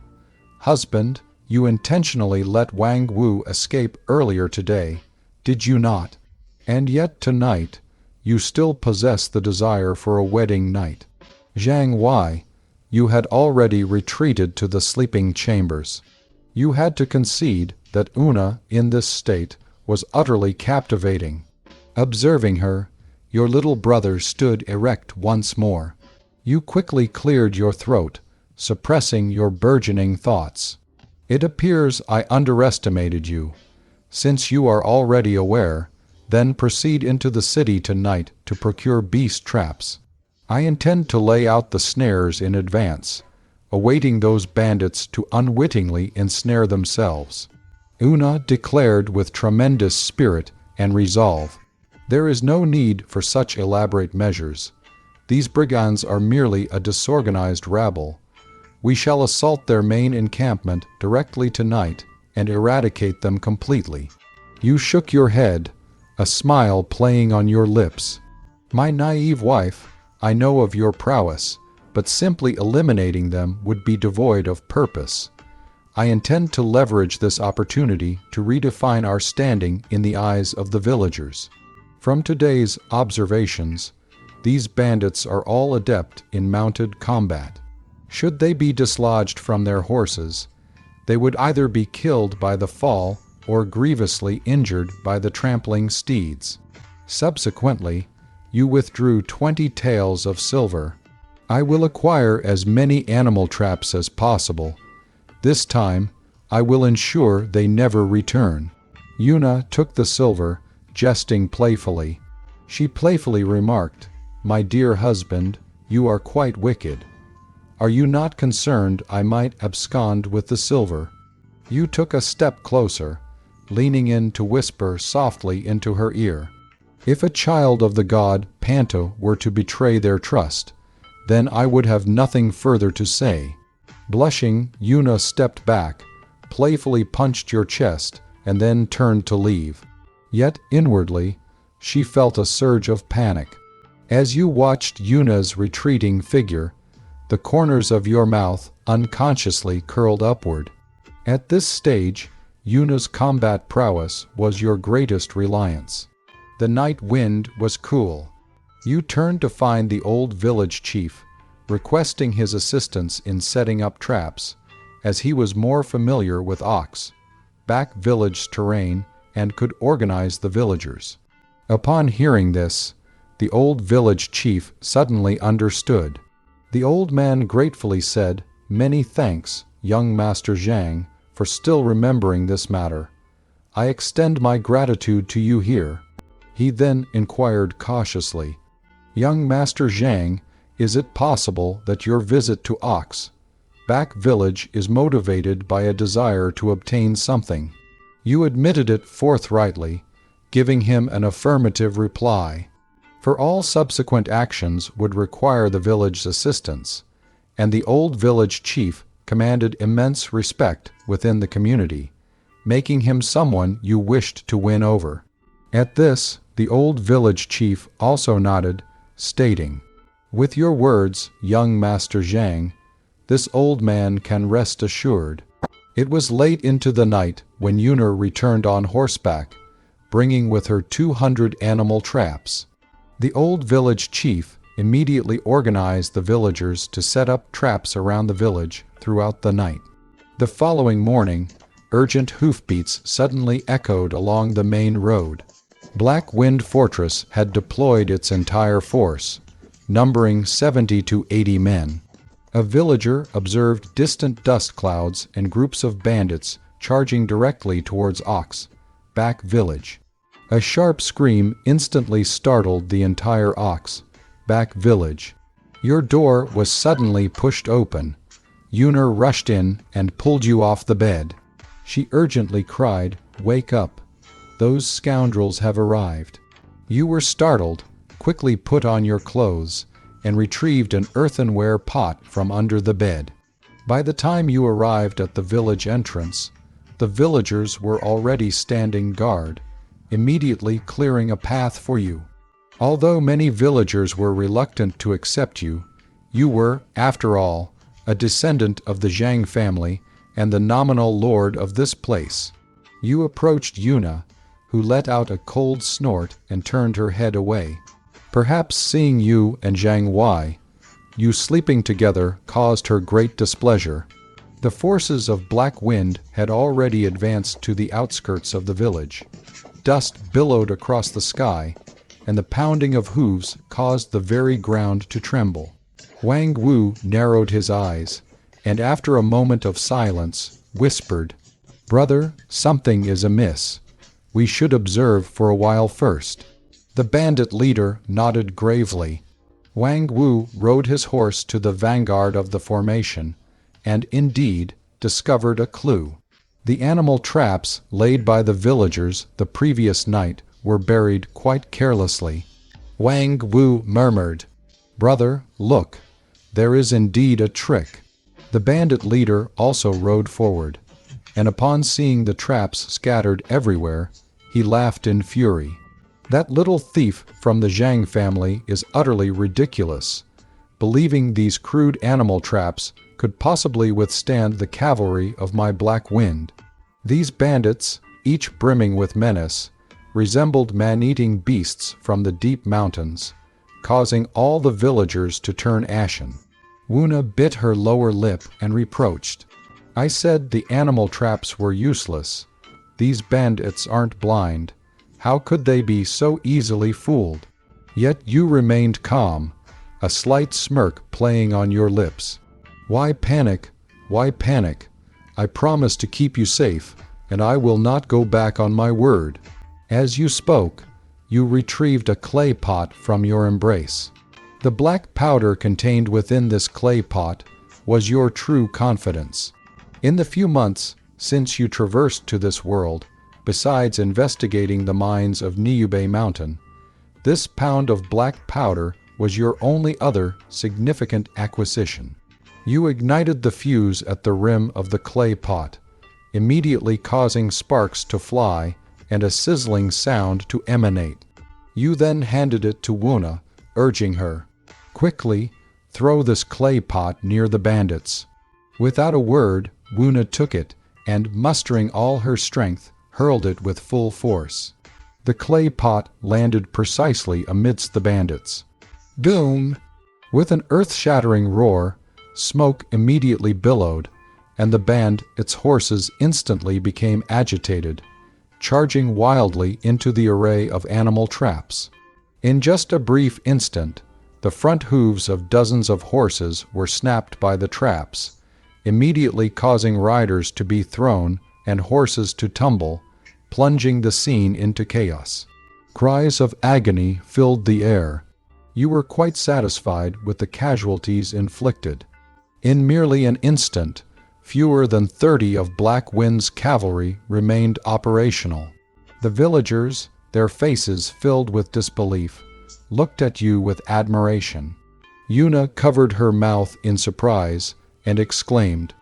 Husband, you intentionally let Wang Wu escape earlier today, did you not? And yet tonight, you still possess the desire for a wedding night. Zhang Wei, you had already retreated to the sleeping chambers. You had to concede that Una, in this state, was utterly captivating." Observing her, your little brother stood erect once more. You quickly cleared your throat, suppressing your burgeoning thoughts. "It appears I underestimated you. Since you are already aware, then proceed into the city tonight to procure beast traps. I intend to lay out the snares in advance, awaiting those bandits to unwittingly ensnare themselves." Una declared with tremendous spirit and resolve. "There is no need for such elaborate measures. These brigands are merely a disorganized rabble. We shall assault their main encampment directly tonight and eradicate them completely." You shook your head, a smile playing on your lips. "My naive wife, I know of your prowess, but simply eliminating them would be devoid of purpose. I intend to leverage this opportunity to redefine our standing in the eyes of the villagers. From today's observations, these bandits are all adept in mounted combat. Should they be dislodged from their horses, they would either be killed by the fall or grievously injured by the trampling steeds. Subsequently, you withdrew 20 taels of silver. I will acquire as many animal traps as possible. This time, I will ensure they never return." Una took the silver, jesting playfully. She playfully remarked, "My dear husband, you are quite wicked. Are you not concerned I might abscond with the silver?" You took a step closer, leaning in to whisper softly into her ear. "If a child of the god Panto were to betray their trust, then I would have nothing further to say." Blushing, Una stepped back, playfully punched your chest, and then turned to leave. Yet inwardly, she felt a surge of panic. As you watched Una's retreating figure, the corners of your mouth unconsciously curled upward. At this stage, Una's combat prowess was your greatest reliance. The night wind was cool. You turned to find the old village chief, requesting his assistance in setting up traps, as he was more familiar with back village terrain and could organize the villagers. Upon hearing this, the old village chief suddenly understood. The old man gratefully said, "Many thanks, young Master Zhang, for still remembering this matter. I extend my gratitude to you here." He then inquired cautiously, "Young Master Zhang, is it possible that your visit to back village is motivated by a desire to obtain something?" You admitted it forthrightly, giving him an affirmative reply. For all subsequent actions would require the village's assistance, and the old village chief commanded immense respect within the community, making him someone you wished to win over. At this, the old village chief also nodded, stating, "With your words, young Master Zhang, this old man can rest assured." It was late into the night when Una returned on horseback, bringing with her 200 animal traps. The old village chief immediately organized the villagers to set up traps around the village throughout the night. The following morning, urgent hoofbeats suddenly echoed along the main road. Black Wind Fortress had deployed its entire force, numbering 70 to 80 men. A villager observed distant dust clouds and groups of bandits charging directly towards Ox, back village. A sharp scream instantly startled the entire Ox, back village. Your door was suddenly pushed open. Una rushed in and pulled you off the bed. She urgently cried, "Wake up. Those scoundrels have arrived." You were startled, quickly put on your clothes, and retrieved an earthenware pot from under the bed. By the time you arrived at the village entrance, the villagers were already standing guard, immediately clearing a path for you. Although many villagers were reluctant to accept you, you were, after all, a descendant of the Zhang family and the nominal lord of this place. You approached Una, who let out a cold snort and turned her head away. Perhaps seeing you and Zhang Wei, you sleeping together, caused her great displeasure. The forces of Black Wind had already advanced to the outskirts of the village. Dust billowed across the sky, and the pounding of hooves caused the very ground to tremble. Wang Wu narrowed his eyes, and after a moment of silence, whispered, "Brother, something is amiss. We should observe for a while first." The bandit leader nodded gravely. Wang Wu rode his horse to the vanguard of the formation, and indeed discovered a clue. The animal traps laid by the villagers the previous night were buried quite carelessly. Wang Wu murmured, "Brother, look, there is indeed a trick." The bandit leader also rode forward, and upon seeing the traps scattered everywhere, he laughed in fury. "That little thief from the Zhang family is utterly ridiculous, believing these crude animal traps could possibly withstand the cavalry of my Black Wind." These bandits, each brimming with menace, resembled man-eating beasts from the deep mountains, causing all the villagers to turn ashen. Wuna bit her lower lip and reproached, "I said the animal traps were useless. These bandits aren't blind. How could they be so easily fooled?" Yet you remained calm, a slight smirk playing on your lips. "Why panic? Why panic? I promise to keep you safe, and I will not go back on my word." As you spoke, you retrieved a clay pot from your embrace. The black powder contained within this clay pot was your true confidence. In the few months since you traversed to this world, besides investigating the mines of Niubei Mountain, this pound of black powder was your only other significant acquisition. You ignited the fuse at the rim of the clay pot, immediately causing sparks to fly and a sizzling sound to emanate. You then handed it to Wuna, urging her, "Quickly, throw this clay pot near the bandits." Without a word, Wuna took it and, mustering all her strength, hurled it with full force. The clay pot landed precisely amidst the bandits. Boom! With an earth-shattering roar, smoke immediately billowed, and the band, its horses, instantly became agitated, charging wildly into the array of animal traps. In just a brief instant, the front hooves of dozens of horses were snapped by the traps, immediately causing riders to be thrown and horses to tumble, plunging the scene into chaos. Cries of agony filled the air. You were quite satisfied with the casualties inflicted. In merely an instant, fewer than 30 of Black Wind's cavalry remained operational. The villagers, their faces filled with disbelief, looked at you with admiration. Una covered her mouth in surprise and exclaimed,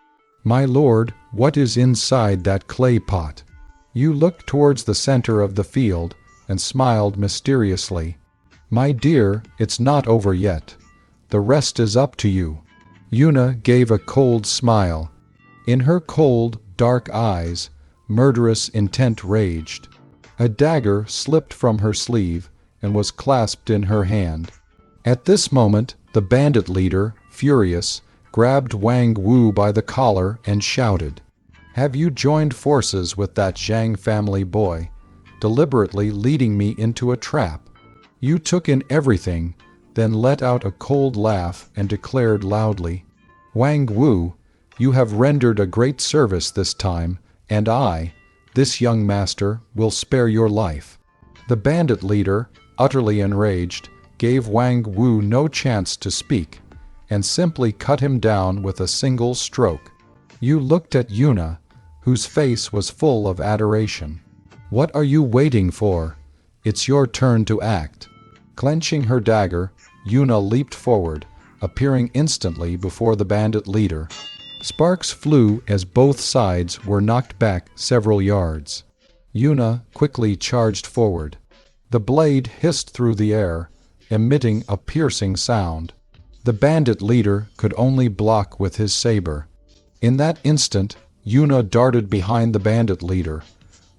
"My lord, what is inside that clay pot?" You looked towards the center of the field and smiled mysteriously. "My dear, it's not over yet. The rest is up to you." Una gave a cold smile. In her cold, dark eyes, murderous intent raged. A dagger slipped from her sleeve and was clasped in her hand. At this moment, the bandit leader, furious, grabbed Wang Wu by the collar and shouted, "Have you joined forces with that Zhang family boy? deliberately leading me into a trap. You took in everything, then let out a cold laugh and declared loudly, "Wang Wu, you have rendered a great service this time, and I, this young master, will spare your life." The bandit leader, utterly enraged, gave Wang Wu no chance to speak, and simply cut him down with a single stroke. You looked at Yuna, whose face was full of adoration. "What are you waiting for? It's your turn to act." Clenching her dagger, Yuna leaped forward, appearing instantly before the bandit leader. Sparks flew as both sides were knocked back several yards. Yuna quickly charged forward. The blade hissed through the air, emitting a piercing sound. The bandit leader could only block with his saber. In that instant, Yuna darted behind the bandit leader,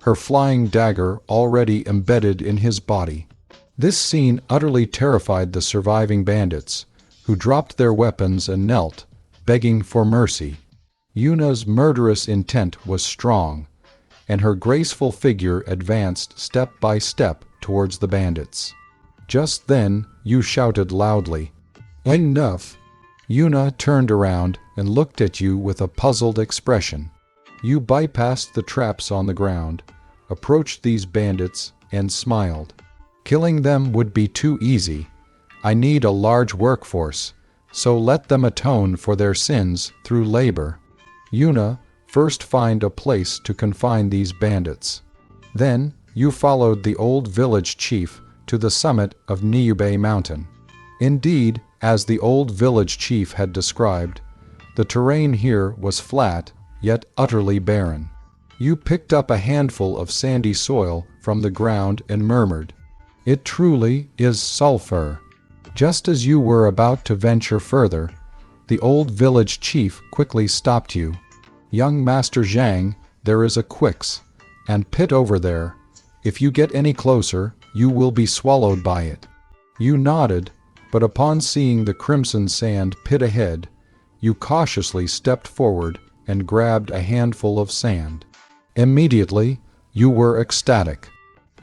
her flying dagger already embedded in his body. This scene utterly terrified the surviving bandits, who dropped their weapons and knelt, begging for mercy. Yuna's murderous intent was strong, and her graceful figure advanced step by step towards the bandits. Just then, you shouted loudly, "Enough!" Yuna turned around and looked at you with a puzzled expression. You bypassed the traps on the ground, approached these bandits, and smiled. "Killing them would be too easy. I need a large workforce, so let them atone for their sins through labor. Yuna, first find a place to confine these bandits." Then, you followed the old village chief to the summit of Niubei Mountain. Indeed, as the old village chief had described, the terrain here was flat, yet utterly barren. You picked up a handful of sandy soil from the ground and murmured, "It truly is sulfur." Just as you were about to venture further, the old village chief quickly stopped you. "Young Master Zhang, there is a quicks and pit over there. If you get any closer, you will be swallowed by it." You nodded, but upon seeing the crimson sand pit ahead, you cautiously stepped forward and grabbed a handful of sand. Immediately, you were ecstatic.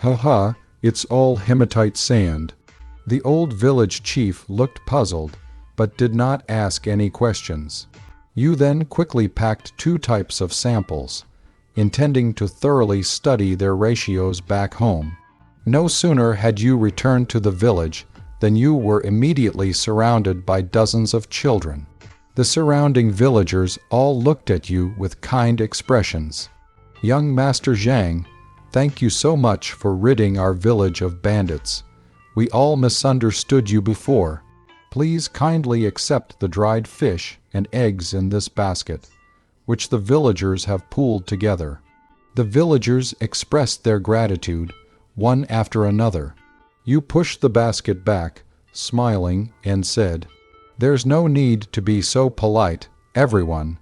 "Ha, it's all hematite sand." The old village chief looked puzzled, but did not ask any questions. You then quickly packed 2 types of samples, intending to thoroughly study their ratios back home. No sooner had you returned to the village than you were immediately surrounded by dozens of children. The surrounding villagers all looked at you with kind expressions. "Young Master Zhang, thank you so much for ridding our village of bandits. We all misunderstood you before. Please kindly accept the dried fish and eggs in this basket, which the villagers have pooled together." The villagers expressed their gratitude, one after another. You pushed the basket back, smiling, and said, "There's no need to be so polite, everyone.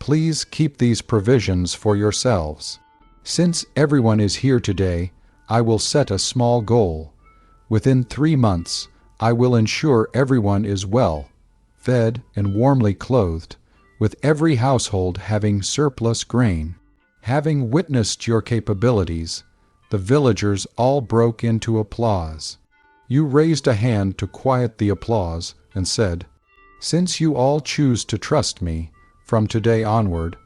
Please keep these provisions for yourselves. Since everyone is here today, I will set a small goal. Within 3 months, I will ensure everyone is well, fed, and warmly clothed, with every household having surplus grain." Having witnessed your capabilities, the villagers all broke into applause. You raised a hand to quiet the applause and said, "Since you all choose to trust me, from today onward,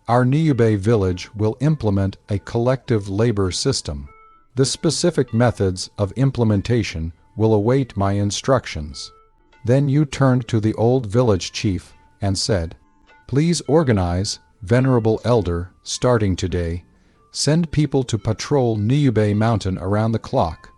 our Niubei village will implement a collective labor system. The specific methods of implementation will await my instructions." Then you turned to the old village chief and said, "Please organize, Venerable Elder, starting today, send people to patrol Niubei Mountain around the clock,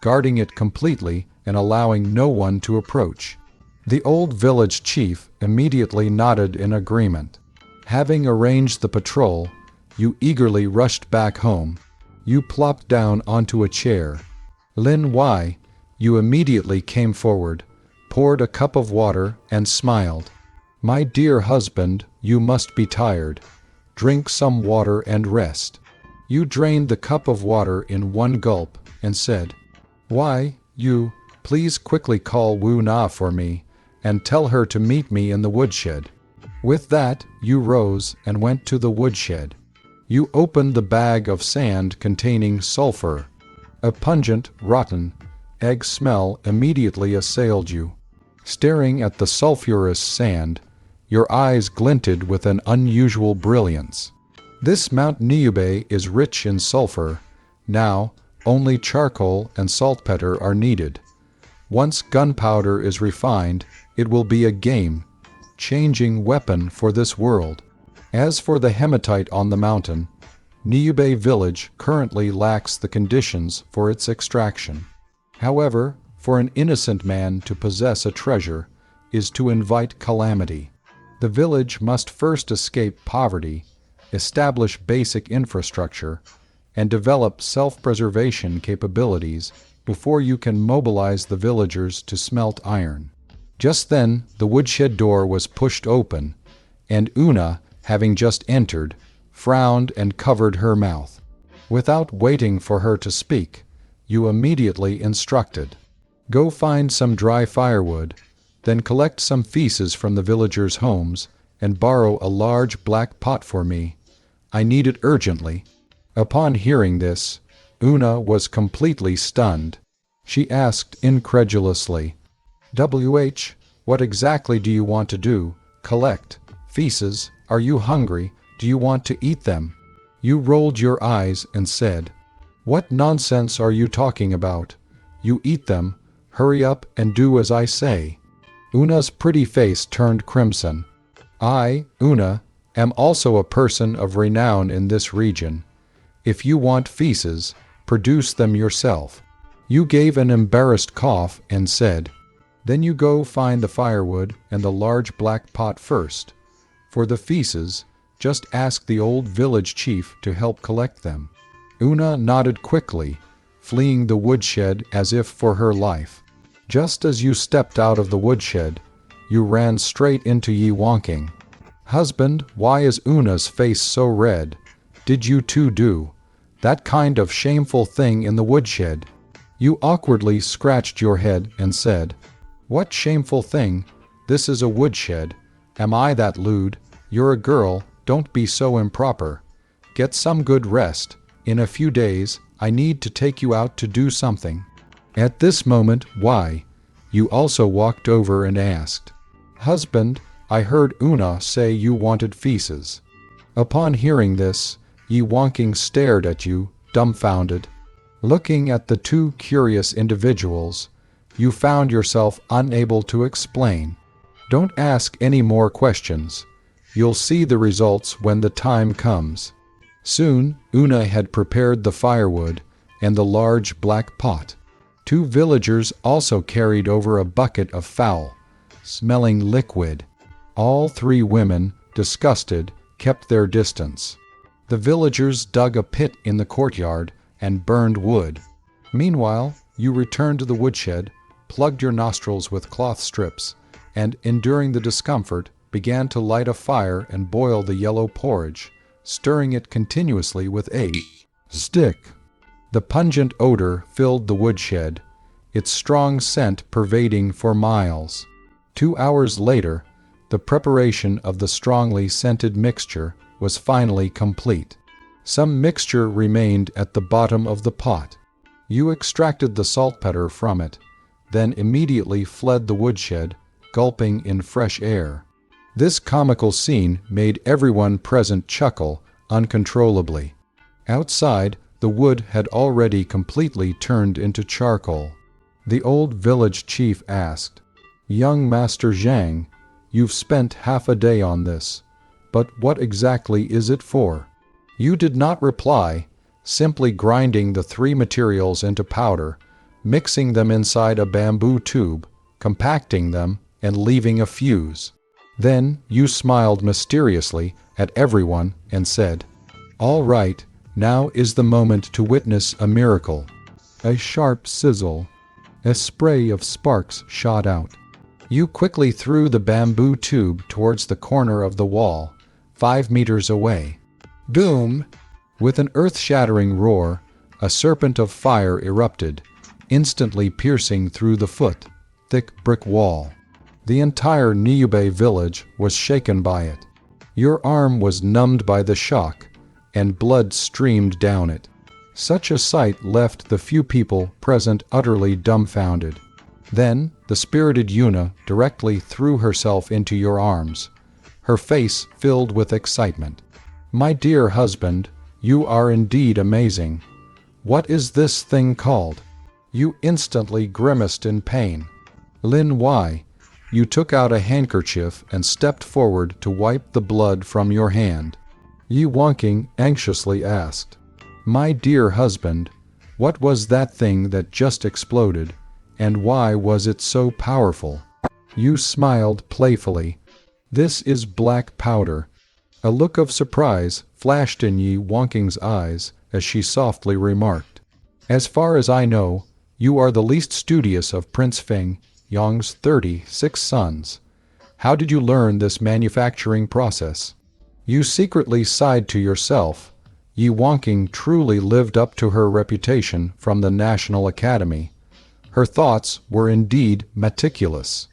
guarding it completely and allowing no one to approach." The old village chief immediately nodded in agreement. Having arranged the patrol, you eagerly rushed back home. You plopped down onto a chair. Lin Wei, you immediately came forward, poured a cup of water, and smiled. "My dear husband, you must be tired. Drink some water and rest." You drained the cup of water in one gulp and said, "Why, you, please quickly call Wu Na for me and tell her to meet me in the woodshed." With that, you rose and went to the woodshed. You opened the bag of sand containing sulfur. A pungent, rotten, egg smell immediately assailed you. Staring at the sulphurous sand, your eyes glinted with an unusual brilliance. This Mount Niube is rich in sulfur. Now, only charcoal and saltpeter are needed. Once gunpowder is refined, it will be a game-changing weapon for this world. As for the hematite on the mountain, Niube village currently lacks the conditions for its extraction. However, for an innocent man to possess a treasure is to invite calamity. The village must first escape poverty, establish basic infrastructure, and develop self-preservation capabilities before you can mobilize the villagers to smelt iron. Just then, the woodshed door was pushed open, and Una, having just entered, frowned and covered her mouth. Without waiting for her to speak, you immediately instructed, "Go find some dry firewood, then collect some feces from the villagers' homes, and borrow a large black pot for me. I need it urgently." Upon hearing this, Una was completely stunned. She asked incredulously, what exactly do you want to do? Collect feces? Are you hungry? Do you want to eat them?" You rolled your eyes and said, "What nonsense are you talking about? You eat them. Hurry up and do as I say." Una's pretty face turned crimson. "I, Una, am also a person of renown in this region. If you want feces, produce them yourself." You gave an embarrassed cough and said, "Then you go find the firewood and the large black pot first. For the feces, just ask the old village chief to help collect them." Una nodded quickly, fleeing the woodshed as if for her life. Just as you stepped out of the woodshed, you ran straight into Yi Wonking. "Husband, why is Una's face so red? Did you too do that kind of shameful thing in the woodshed?" You awkwardly scratched your head and said, "What shameful thing? This is a woodshed. Am I that lewd? You're a girl, don't be so improper. Get some good rest. In a few days, I need to take you out to do something." At this moment, you also walked over and asked, "Husband, I heard Una say you wanted feces." Upon hearing this, Yi Wonking stared at you, dumbfounded. Looking at the two curious individuals, you found yourself unable to explain. Don't ask any more questions. You'll see the results when the time comes. Soon, Una had prepared the firewood and the large black pot. Two villagers also carried over a bucket of foul, smelling liquid. All three women, disgusted, kept their distance. The villagers dug a pit in the courtyard and burned wood. Meanwhile, you returned to the woodshed, plugged your nostrils with cloth strips, and, enduring the discomfort, began to light a fire and boil the yellow porridge, stirring it continuously with a stick. The pungent odor filled the woodshed, its strong scent pervading for miles. 2 hours later, the preparation of the strongly scented mixture was finally complete. Some mixture remained at the bottom of the pot. You extracted the saltpeter from it, then immediately fled the woodshed, gulping in fresh air. This comical scene made everyone present chuckle uncontrollably. Outside, the wood had already completely turned into charcoal. The old village chief asked, "Young Master Zhang, you've spent half a day on this, but what exactly is it for?" You did not reply, simply grinding the three materials into powder, mixing them inside a bamboo tube, compacting them, and leaving a fuse. Then you smiled mysteriously at everyone and said, "All right, now is the moment to witness a miracle." A sharp sizzle. A spray of sparks shot out. You quickly threw the bamboo tube towards the corner of the wall, 5 meters away. Boom! With an earth-shattering roar, a serpent of fire erupted, instantly piercing through the thick brick wall. The entire Niube village was shaken by it. Your arm was numbed by the shock, and blood streamed down it. Such a sight left the few people present utterly dumbfounded. Then the spirited Yuna directly threw herself into your arms, her face filled with excitement. "My dear husband, you are indeed amazing. What is this thing called?" You instantly grimaced in pain. Lin Wai, you took out a handkerchief and stepped forward to wipe the blood from your hand. Yi Wonking anxiously asked, "My dear husband, what was that thing that just exploded, and why was it so powerful?" You smiled playfully. "This is black powder." A look of surprise flashed in Yi Wonking's eyes as she softly remarked, "As far as I know, you are the least studious of Prince Feng Yong's 36 sons. How did you learn this manufacturing process?" You secretly sighed to yourself. Yi Wonking truly lived up to her reputation from the National Academy. Her thoughts were indeed meticulous.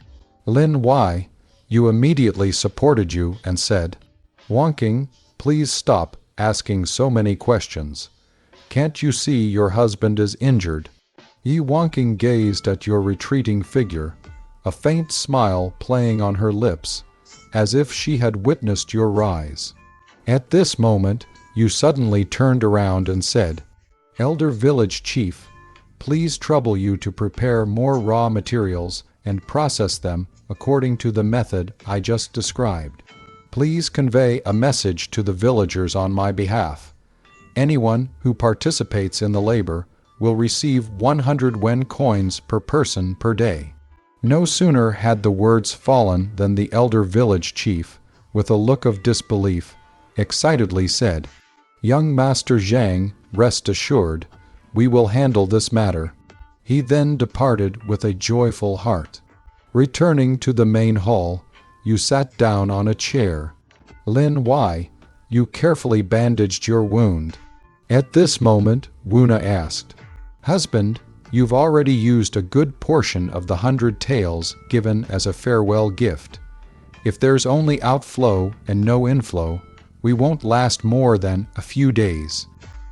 Lin Wai, you immediately supported you and said, "Wonking, please stop asking so many questions. Can't you see your husband is injured?" Yi Wonking gazed at your retreating figure, a faint smile playing on her lips, as if she had witnessed your rise. At this moment, you suddenly turned around and said, "Elder Village Chief, please trouble you to prepare more raw materials and process them according to the method I just described. Please convey a message to the villagers on my behalf. Anyone who participates in the labor will receive 100 wen coins per person per day." No sooner had the words fallen than the elder village chief, with a look of disbelief, excitedly said, "Young Master Zhang, rest assured, we will handle this matter." He then departed with a joyful heart. Returning to the main hall, you sat down on a chair. Lin Wai, you carefully bandaged your wound. At this moment, Wuna asked, "Husband, you've already used a good portion of the 100 taels given as a farewell gift. If there's only outflow and no inflow, we won't last more than a few days."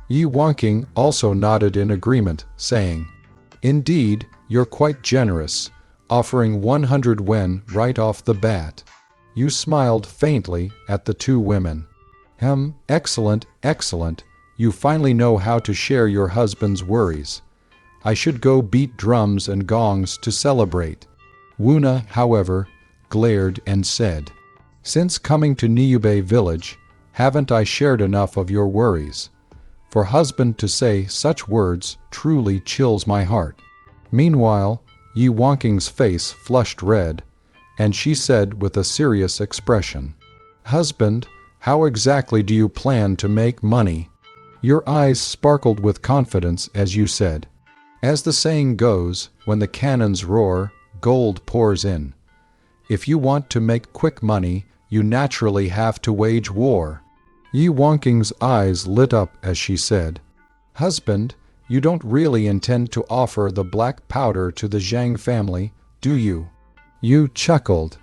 Yi Wonking also nodded in agreement, saying, "Indeed, you're quite generous, offering 100 wen right off the bat." You smiled faintly at the two women. Excellent, excellent. You finally know how to share your husband's worries. I should go beat drums and gongs to celebrate." Wuna, however, glared and said, "Since coming to Niubei village, haven't I shared enough of your worries? For husband to say such words truly chills my heart." Meanwhile, Yi Wonking's face flushed red, and she said with a serious expression, "Husband, how exactly do you plan to make money?" Your eyes sparkled with confidence as you said, "As the saying goes, when the cannons roar, gold pours in. If you want to make quick money, you naturally have to wage war." Yi Wonking's eyes lit up as she said, "Husband, you don't really intend to offer the black powder to the Zhang family, do you?" You chuckled.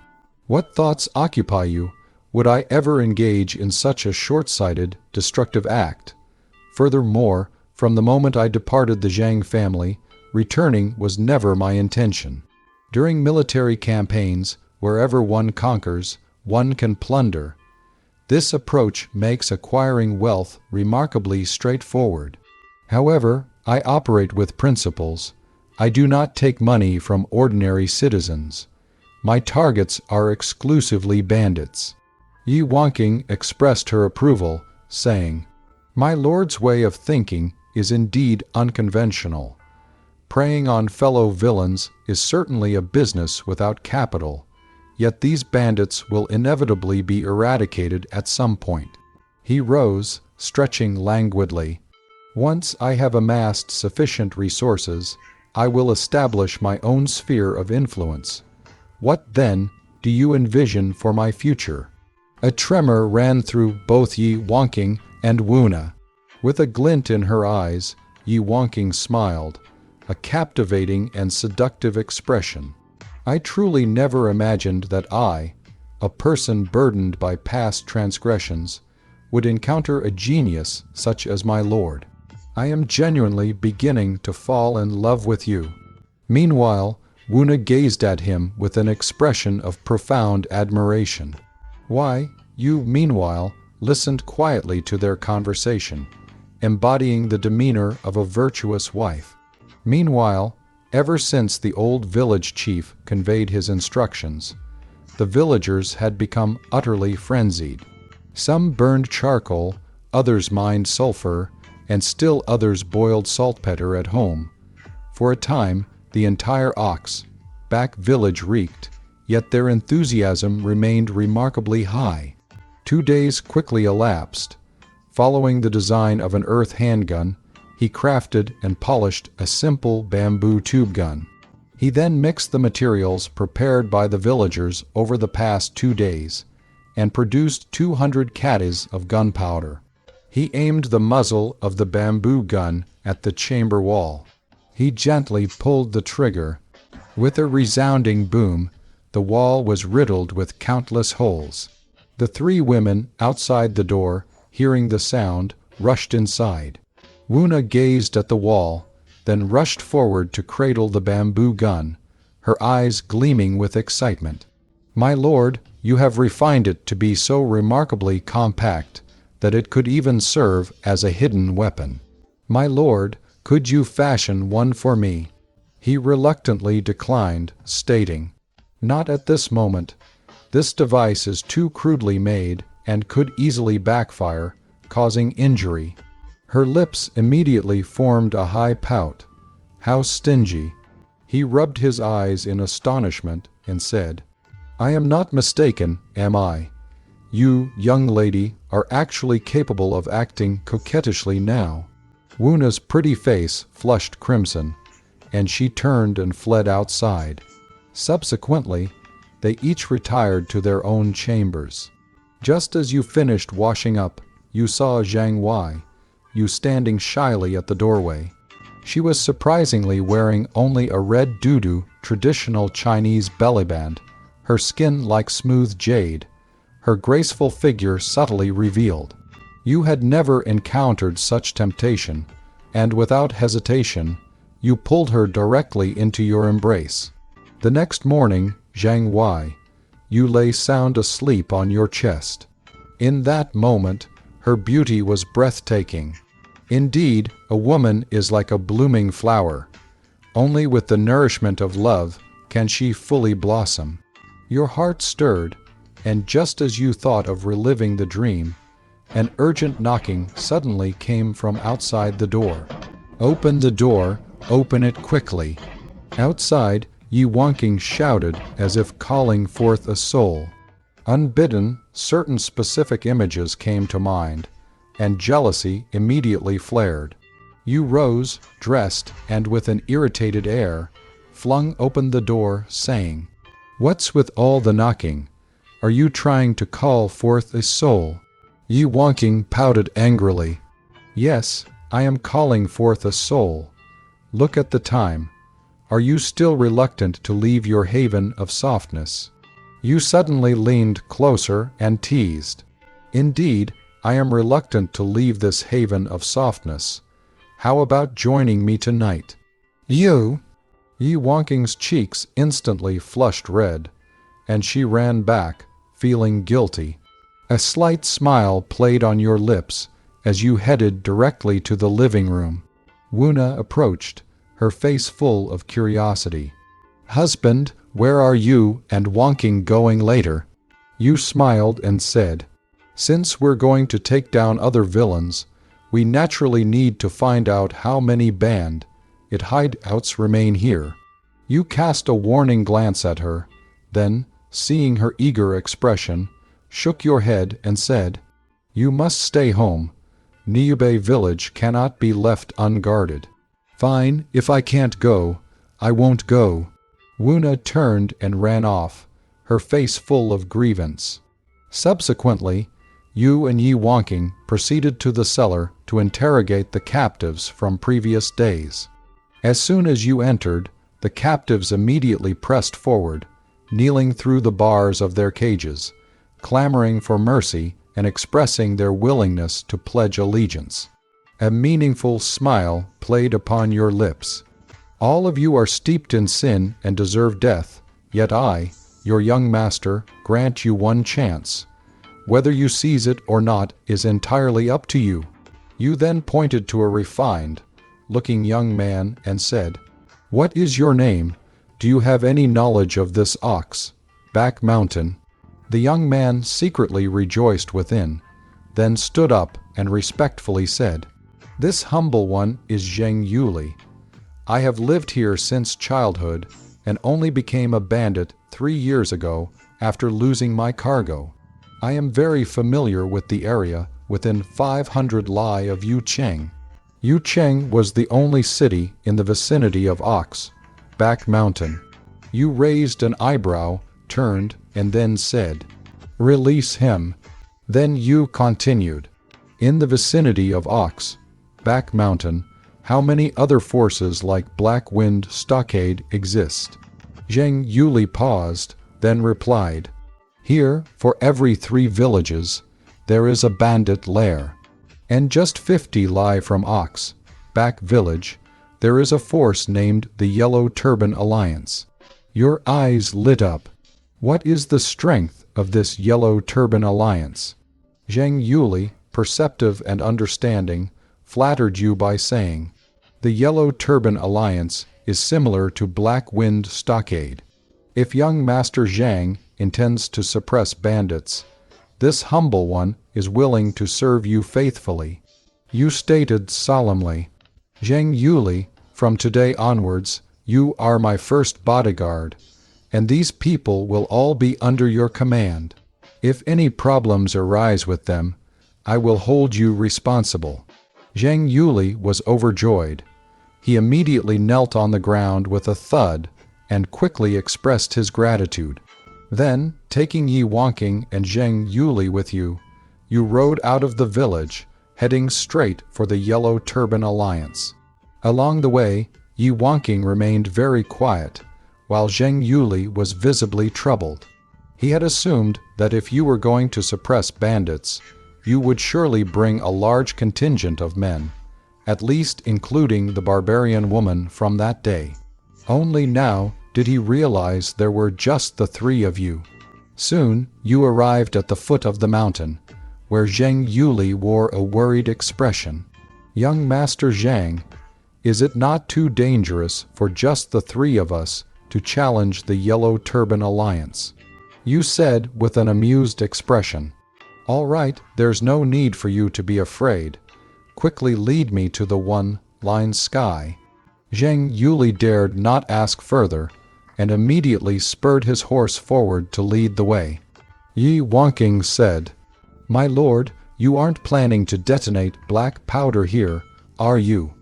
"What thoughts occupy you? Would I ever engage in such a short-sighted, destructive act? Furthermore, from the moment I departed the Zhang family, returning was never my intention. During military campaigns, wherever one conquers, one can plunder. This approach makes acquiring wealth remarkably straightforward. However, I operate with principles. I do not take money from ordinary citizens. My targets are exclusively bandits." Yi Wonking expressed her approval, saying, "My lord's way of thinking is indeed unconventional. Preying on fellow villains is certainly a business without capital, yet these bandits will inevitably be eradicated at some point." He rose, stretching languidly. "Once I have amassed sufficient resources, I will establish my own sphere of influence. What, then, do you envision for my future?" A tremor ran through both Yi Wonking and Wuna. With a glint in her eyes, Yi Wonking smiled, a captivating and seductive expression. "I truly never imagined that I, a person burdened by past transgressions, would encounter a genius such as my lord. I am genuinely beginning to fall in love with you." Meanwhile, Wuna gazed at him with an expression of profound admiration. Why, you, meanwhile, listened quietly to their conversation, embodying the demeanor of a virtuous wife. Meanwhile, ever since the old village chief conveyed his instructions, the villagers had become utterly frenzied. Some burned charcoal, others mined sulfur, and still others boiled saltpeter at home. For a time, the entire back village reeked, yet their enthusiasm remained remarkably high. 2 days quickly elapsed. Following the design of an earth handgun, he crafted and polished a simple bamboo tube gun. He then mixed the materials prepared by the villagers over the past 2 days and produced 200 caddies of gunpowder. He aimed the muzzle of the bamboo gun at the chamber wall. He gently pulled the trigger. With a resounding boom, the wall was riddled with countless holes. The 3 women outside the door, hearing the sound, rushed inside. Wuna gazed at the wall, then rushed forward to cradle the bamboo gun, her eyes gleaming with excitement. "My lord, you have refined it to be so remarkably compact that it could even serve as a hidden weapon. My lord, could you fashion one for me?" He reluctantly declined, stating, "Not at this moment. This device is too crudely made and could easily backfire, causing injury." Her lips immediately formed a high pout. How stingy! He rubbed his eyes in astonishment and said, "I am not mistaken, am I? You, young lady, are actually capable of acting coquettishly now." Wuna's pretty face flushed crimson, and she turned and fled outside. Subsequently, they each retired to their own chambers. Just as you finished washing up, you saw Zhang Wei, you standing shyly at the doorway. She was surprisingly wearing only a red dudu traditional Chinese bellyband, her skin like smooth jade, her graceful figure subtly revealed. You had never encountered such temptation, and without hesitation, you pulled her directly into your embrace. The next morning, Zhang Wei, you lay sound asleep on your chest. In that moment, her beauty was breathtaking. Indeed, a woman is like a blooming flower. Only with the nourishment of love can she fully blossom. Your heart stirred, and just as you thought of reliving the dream, an urgent knocking suddenly came from outside the door. "Open the door, open it quickly." Outside, Yi Wonking shouted as if calling forth a soul. Unbidden, certain specific images came to mind, and jealousy immediately flared. You rose, dressed, and with an irritated air, flung open the door, saying, "What's with all the knocking? Are you trying to call forth a soul?" Yi Wonking pouted angrily. "Yes, I am calling forth a soul. Look at the time. Are you still reluctant to leave your haven of softness?" You suddenly leaned closer and teased, "Indeed, I am reluctant to leave this haven of softness. How about joining me tonight?" "You?" Yi Wonking's cheeks instantly flushed red, and she ran back, feeling guilty. A slight smile played on your lips as you headed directly to the living room. Wuna approached, her face full of curiosity. "Husband, where are you and Wonking going later?" You smiled and said, "Since we're going to take down other villains, we naturally need to find out how many bandit hideouts remain here." You cast a warning glance at her, then, seeing her eager expression, shook your head and said, "You must stay home. Niubei village cannot be left unguarded." "Fine, if I can't go, I won't go." Wuna turned and ran off, her face full of grievance. Subsequently, you and Yi Wonking proceeded to the cellar to interrogate the captives from previous days. As soon as you entered, the captives immediately pressed forward, kneeling through the bars of their cages, clamoring for mercy and expressing their willingness to pledge allegiance. A meaningful smile played upon your lips. All of you are steeped in sin and deserve death, yet I, your young master, grant you one chance. Whether you seize it or not is entirely up to you. You then pointed to a refined looking young man and said, "What is your name? Do you have any knowledge of this ox, Back Mountain?" The young man secretly rejoiced within, then stood up and respectfully said, "This humble one is Zheng Yuli. I have lived here since childhood and only became a bandit 3 years ago after losing my cargo. I am very familiar with the area within 500 li of Yucheng. Yucheng was the only city in the vicinity of Ox, Back Mountain." You raised an eyebrow, turned, and then said, "Release him." Then you continued, "In the vicinity of Ox, Back Mountain, how many other forces like Black Wind Stockade exist?" Zheng Yuli paused, then replied, "Here, for every 3 villages, there is a bandit lair. And just 50 li from Ox, Back Village, there is a force named the Yellow Turban Alliance." Your eyes lit up. "What is the strength of this Yellow Turban Alliance?" Zheng Yuli, perceptive and understanding, flattered you by saying, "The Yellow Turban Alliance is similar to Black Wind Stockade. If young Master Zhang intends to suppress bandits, this humble one is willing to serve you faithfully." You stated solemnly, "Zheng Yuli, from today onwards, you are my first bodyguard, and these people will all be under your command. If any problems arise with them, I will hold you responsible." Zheng Yuli was overjoyed. He immediately knelt on the ground with a thud and quickly expressed his gratitude. Then, taking Yi Wonking and Zheng Yuli with you, you rode out of the village, heading straight for the Yellow Turban Alliance. Along the way, Yi Wonking remained very quiet, while Zheng Yuli was visibly troubled. He had assumed that if you were going to suppress bandits, you would surely bring a large contingent of men, at least including the barbarian woman from that day. Only now did he realize there were just the 3 of you. Soon you arrived at the foot of the mountain, where Zheng Yuli wore a worried expression. "Young Master Zhang, is it not too dangerous for just the 3 of us to challenge the Yellow Turban Alliance?" You said with an amused expression, "All right, there's no need for you to be afraid. Quickly lead me to the one-line sky." Zheng Yuli dared not ask further, and immediately spurred his horse forward to lead the way. Yi Wonking said, "My lord, you aren't planning to detonate black powder here, are you?"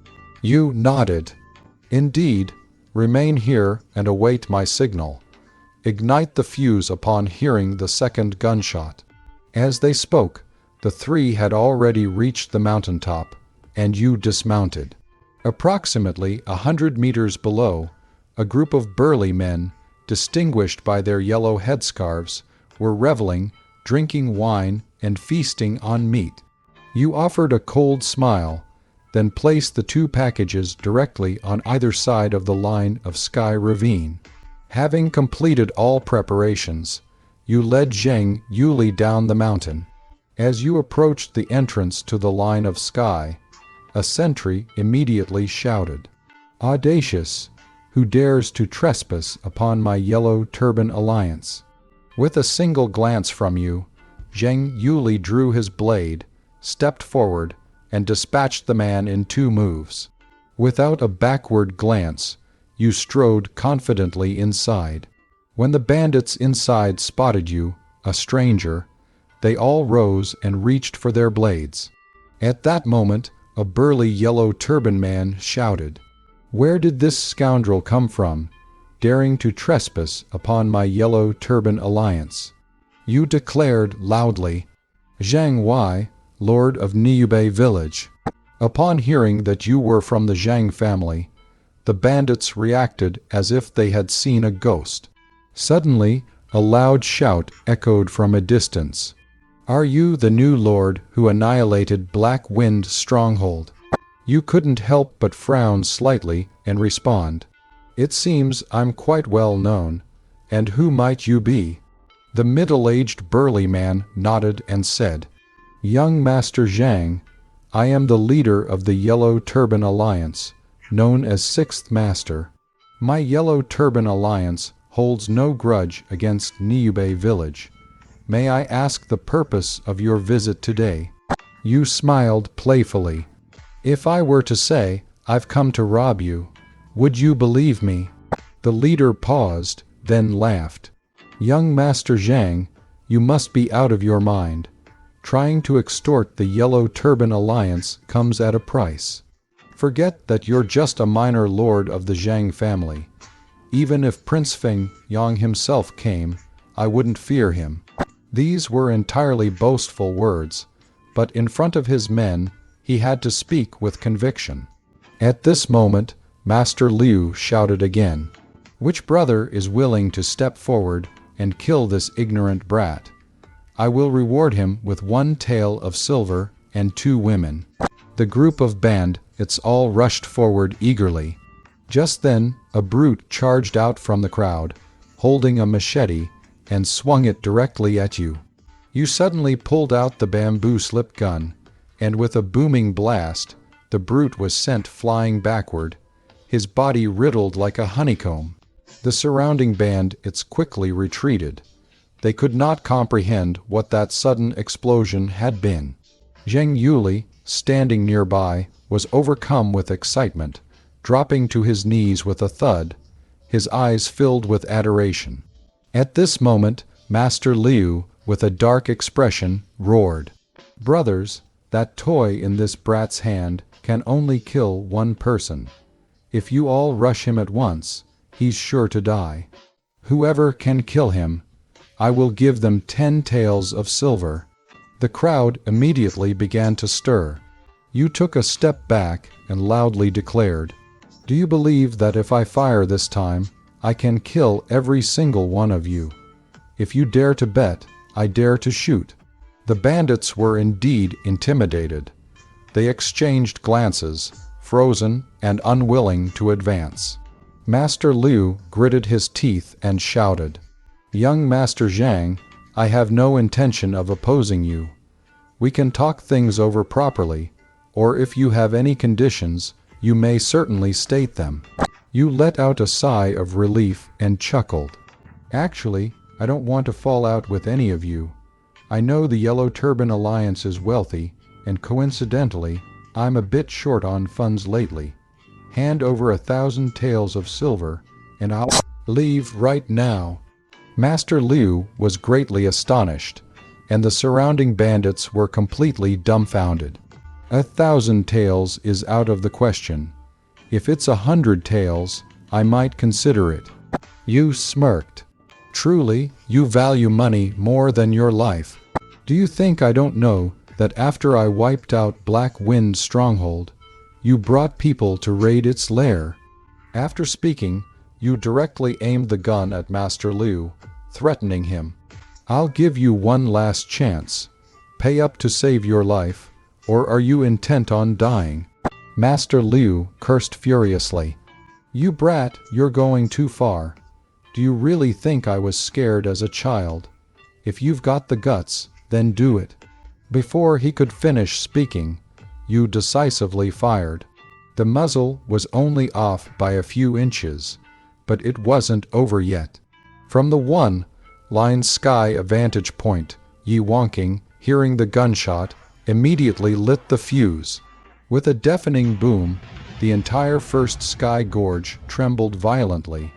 You nodded. "Indeed, remain here and await my signal. Ignite the fuse upon hearing the second gunshot." As they spoke, the 3 had already reached the mountaintop, and you dismounted. Approximately 100 meters below, a group of burly men, distinguished by their yellow headscarves, were reveling, drinking wine, and feasting on meat. You offered a cold smile, then placed the 2 packages directly on either side of the line of Sky Ravine. Having completed all preparations, you led Zheng Yuli down the mountain. As you approached the entrance to the line of sky, a sentry immediately shouted, "Audacious! Who dares to trespass upon my Yellow Turban Alliance?" With a single glance from you, Zheng Yuli drew his blade, stepped forward, and dispatched the man in 2 moves. Without a backward glance, you strode confidently inside. When the bandits inside spotted you, a stranger, they all rose and reached for their blades. At that moment, a burly yellow turban man shouted, "Where did this scoundrel come from, daring to trespass upon my Yellow Turban Alliance?" You declared loudly, "Zhang Wei, Lord of Niubei Village." Upon hearing that you were from the Zhang family, the bandits reacted as if they had seen a ghost. Suddenly, a loud shout echoed from a distance. Are you the new lord who annihilated Black Wind Stronghold? You couldn't help but frown slightly and respond. It seems I'm quite well known. And who might you be? The middle-aged burly man nodded and said, Young Master Zhang, I am the leader of the Yellow Turban Alliance, known as Sixth Master. My Yellow Turban Alliance holds no grudge against Niubei village. May I ask the purpose of your visit today? You smiled playfully. If I were to say, I've come to rob you, would you believe me? The leader paused, then laughed. Young Master Zhang, you must be out of your mind. Trying to extort the Yellow Turban Alliance comes at a price. Forget that you're just a minor lord of the Zhang family. Even if Prince Feng Yang himself came, I wouldn't fear him. These were entirely boastful words, but in front of his men, he had to speak with conviction. At this moment, Master Liu shouted again, Which brother is willing to step forward and kill this ignorant brat? I will reward him with 1 tael of silver and 2 women. The group of bandits all rushed forward eagerly. Just then, a brute charged out from the crowd, holding a machete, and swung it directly at you. You suddenly pulled out the bamboo slip gun, and with a booming blast, the brute was sent flying backward, his body riddled like a honeycomb. The surrounding bandits quickly retreated. They could not comprehend what that sudden explosion had been. Zheng Yuli, standing nearby, was overcome with excitement, dropping to his knees with a thud, his eyes filled with adoration. At this moment, Master Liu, with a dark expression, roared, Brothers, that toy in this brat's hand can only kill 1 person. If you all rush him at once, he's sure to die. Whoever can kill him, I will give them 10 taels of silver. The crowd immediately began to stir. You took a step back and loudly declared, Do you believe that if I fire this time, I can kill every single one of you? If you dare to bet, I dare to shoot. The bandits were indeed intimidated. They exchanged glances, frozen and unwilling to advance. Master Liu gritted his teeth and shouted, Young Master Zhang, I have no intention of opposing you. We can talk things over properly, or if you have any conditions, you may certainly state them. You let out a sigh of relief and chuckled. Actually, I don't want to fall out with any of you. I know the Yellow Turban Alliance is wealthy, and coincidentally, I'm a bit short on funds lately. Hand over 1,000 taels of silver, and I'll leave right now. Master Liu was greatly astonished, and the surrounding bandits were completely dumbfounded. 1,000 taels is out of the question. If it's 100 taels, I might consider it. You smirked. Truly, you value money more than your life. Do you think I don't know that after I wiped out Black Wind Stronghold, you brought people to raid its lair? After speaking, you directly aimed the gun at Master Liu, threatening him. I'll give you 1 last chance. Pay up to save your life, or are you intent on dying? Master Liu cursed furiously. You brat, you're going too far. Do you really think I was scared as a child? If you've got the guts, then do it. Before he could finish speaking, you decisively fired. The muzzle was only off by a few inches, but it wasn't over yet. From the one-line sky vantage point, Yi Wonking, hearing the gunshot, immediately lit the fuse. With a deafening boom, the entire first sky gorge trembled violently,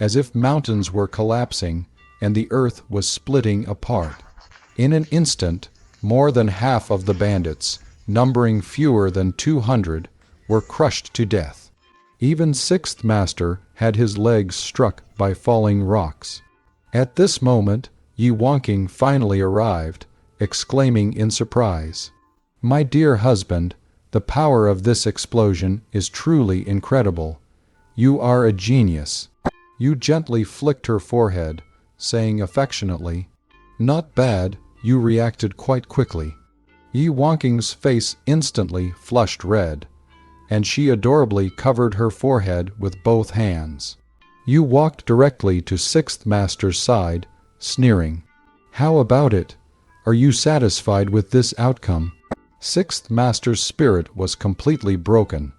as if mountains were collapsing and the earth was splitting apart. In an instant, more than half of the bandits, numbering fewer than 200, were crushed to death. Even Sixth Master had his legs struck by falling rocks. At this moment, Yi Wonking finally arrived, exclaiming in surprise, My dear husband, the power of this explosion is truly incredible. You are a genius. You gently flicked her forehead, saying affectionately, Not bad, you reacted quite quickly. Yi Wangqing's face instantly flushed red, and she adorably covered her forehead with both hands. You walked directly to Sixth Master's side, sneering. "How about it? Are you satisfied with this outcome?" Sixth Master's spirit was completely broken.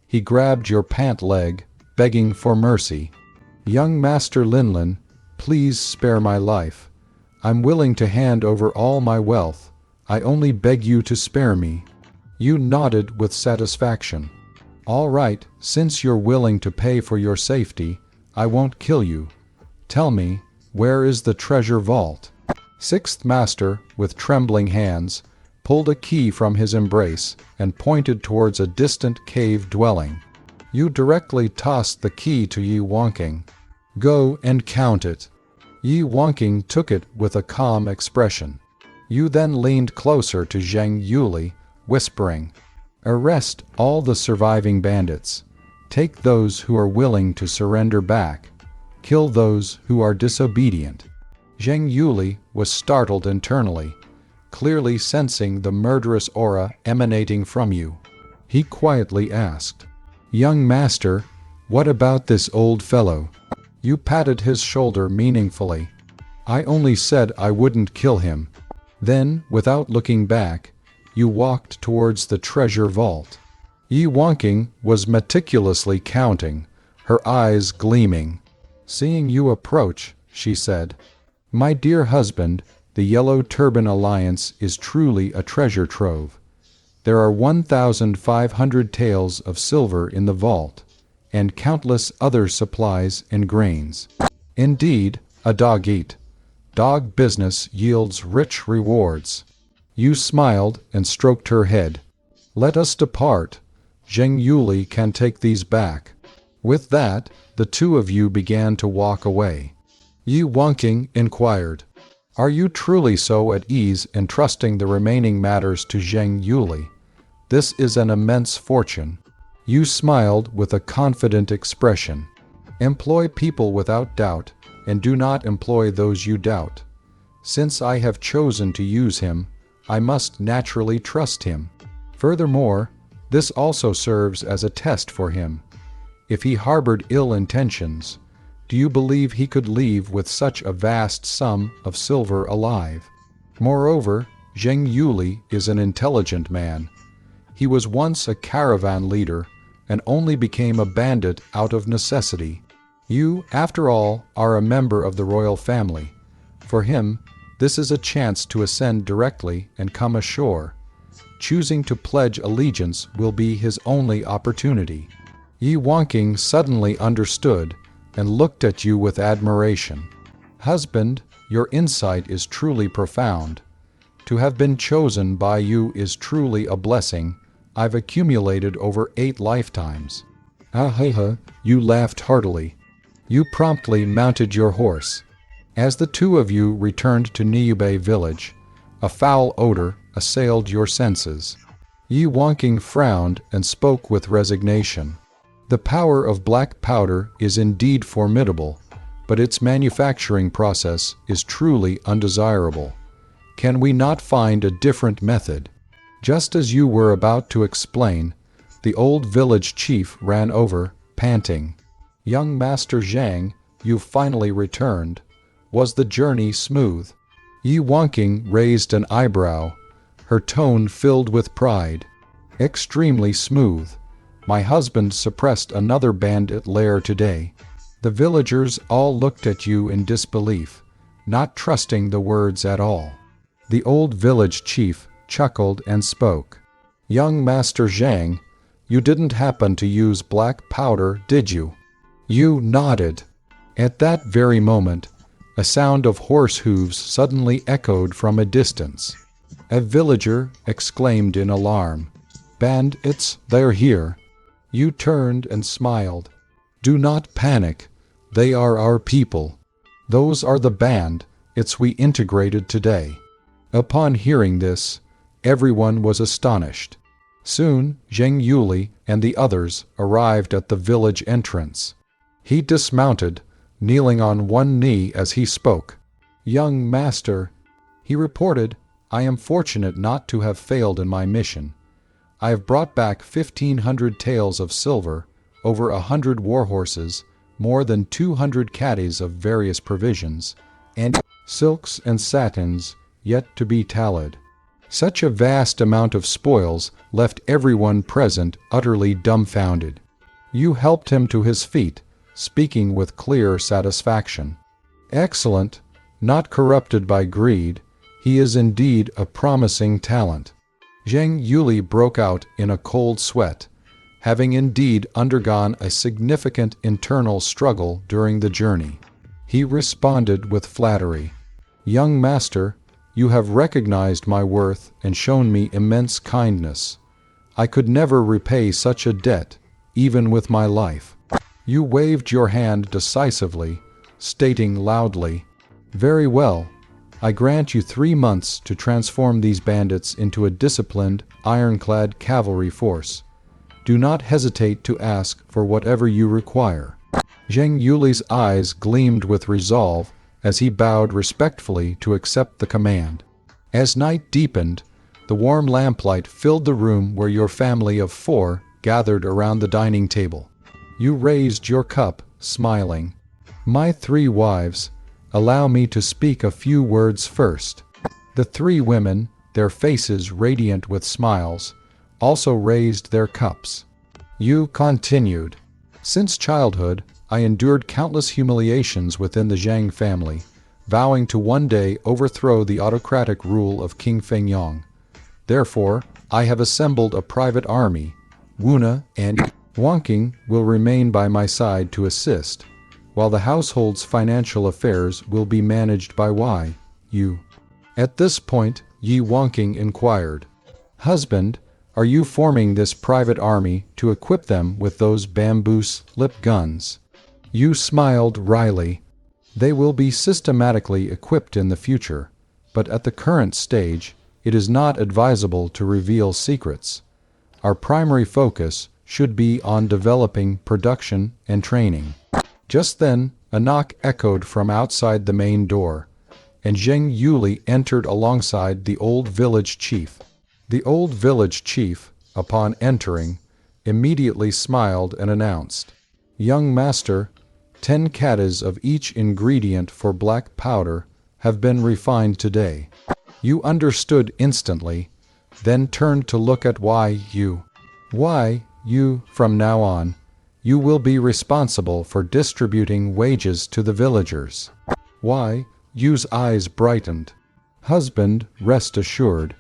He grabbed your pant leg, begging for mercy. "Young Master Linlin, please spare my life. I'm willing to hand over all my wealth. I only beg you to spare me." You nodded with satisfaction. "All right, since you're willing to pay for your safety, I won't kill you. Tell me, where is the treasure vault?" Sixth Master, with trembling hands, pulled a key from his embrace and pointed towards a distant cave dwelling. You directly tossed the key to Yi Wangqing. "Go and count it." Yi Wangqing took it with a calm expression. You then leaned closer to Zheng Yuli, whispering, "Arrest all the surviving bandits. Take those who are willing to surrender back. Kill those who are disobedient." Zheng Yuli was startled internally, clearly sensing the murderous aura emanating from you. He quietly asked, "Young Master, what about this old fellow?" You patted his shoulder meaningfully. "I only said I wouldn't kill him." Then, without looking back, you walked towards the treasure vault. Yi Wangqing was meticulously counting, her eyes gleaming. Seeing you approach, she said, "My dear husband, the Yellow Turban Alliance is truly a treasure trove. There are 1,500 taels of silver in the vault, and countless other supplies and grains. Indeed, a dog eat. Dog business yields rich rewards." You smiled and stroked her head. "Let us depart. Zheng Yuli can take these back." With that, the two of you began to walk away. Yi Wangqing inquired, "Are you truly so at ease entrusting the remaining matters to Zheng Yuli? This is an immense fortune." You smiled with a confident expression. "Employ people without doubt, and do not employ those you doubt. Since I have chosen to use him, I must naturally trust him. Furthermore, this also serves as a test for him. If he harbored ill intentions, do you believe he could leave with such a vast sum of silver alive? Moreover, Zheng Yuli is an intelligent man. He was once a caravan leader and only became a bandit out of necessity. You, after all, are a member of the royal family. For him, this is a chance to ascend directly and come ashore. Choosing to pledge allegiance will be his only opportunity." Yi Wangqing suddenly understood and looked at you with admiration. "Husband, your insight is truly profound. To have been chosen by you is truly a blessing I've accumulated over 8 lifetimes." "Ah, you laughed heartily. You promptly mounted your horse. As the two of you returned to Niubei village, a foul odor assailed your senses. Yi Wangqing frowned and spoke with resignation. "The power of black powder is indeed formidable, but its manufacturing process is truly undesirable. Can we not find a different method?" Just as you were about to explain, the old village chief ran over, panting. "Young Master Zhang, you've finally returned. Was the journey smooth?" Yi Wangqing raised an eyebrow, her tone filled with pride. "Extremely smooth. My husband suppressed another bandit lair today." The villagers all looked at you in disbelief, not trusting the words at all. The old village chief chuckled and spoke. "Young Master Zhang, you didn't happen to use black powder, did you?" You nodded. At that very moment, a sound of horse hooves suddenly echoed from a distance. A villager exclaimed in alarm, "Bandits, they're here!" You turned and smiled. "Do not panic. They are our people. Those are the bandits we integrated today." Upon hearing this, everyone was astonished. Soon, Zheng Yuli and the others arrived at the village entrance. He dismounted, kneeling on one knee as he spoke. "Young Master." He reported, "I am fortunate not to have failed in my mission. I have brought back 1,500 taels of silver, over 100 warhorses, more than 200 caddies of various provisions, and silks and satins yet to be tallied." Such a vast amount of spoils left everyone present utterly dumbfounded. You helped him to his feet, speaking with clear satisfaction. "Excellent, not corrupted by greed. He is indeed a promising talent." Zheng Yuli broke out in a cold sweat, having indeed undergone a significant internal struggle during the journey. He responded with flattery. "Young master, you have recognized my worth and shown me immense kindness. I could never repay such a debt, even with my life." You waved your hand decisively, stating loudly, "Very well. I grant you 3 months to transform these bandits into a disciplined, ironclad cavalry force. Do not hesitate to ask for whatever you require." Zheng Yuli's eyes gleamed with resolve as he bowed respectfully to accept the command. As night deepened, the warm lamplight filled the room where your family of 4 gathered around the dining table. You raised your cup, smiling. "My 3 wives, allow me to speak a few words first." The 3 women, their faces radiant with smiles, also raised their cups. You continued, "Since childhood, I endured countless humiliations within the Zhang family, vowing to one day overthrow the autocratic rule of King Fengyang. Therefore, I have assembled a private army. Wuna and Wangqing will remain by my side to assist, while the household's financial affairs will be managed by Yu." At this point, Yi Wangqing inquired, "Husband, are you forming this private army to equip them with those bamboo slip guns?" Yu smiled wryly. "They will be systematically equipped in the future, but at the current stage, it is not advisable to reveal secrets. Our primary focus should be on developing production and training." Just then, a knock echoed from outside the main door, and Zheng Yuli entered alongside the old village chief. The old village chief, upon entering, immediately smiled and announced, "Young master, 10 caddies of each ingredient for black powder have been refined today." You understood instantly, then turned to look at Yu. "Yu, from now on, you will be responsible for distributing wages to the villagers." Yu's eyes brightened. "Husband, rest assured.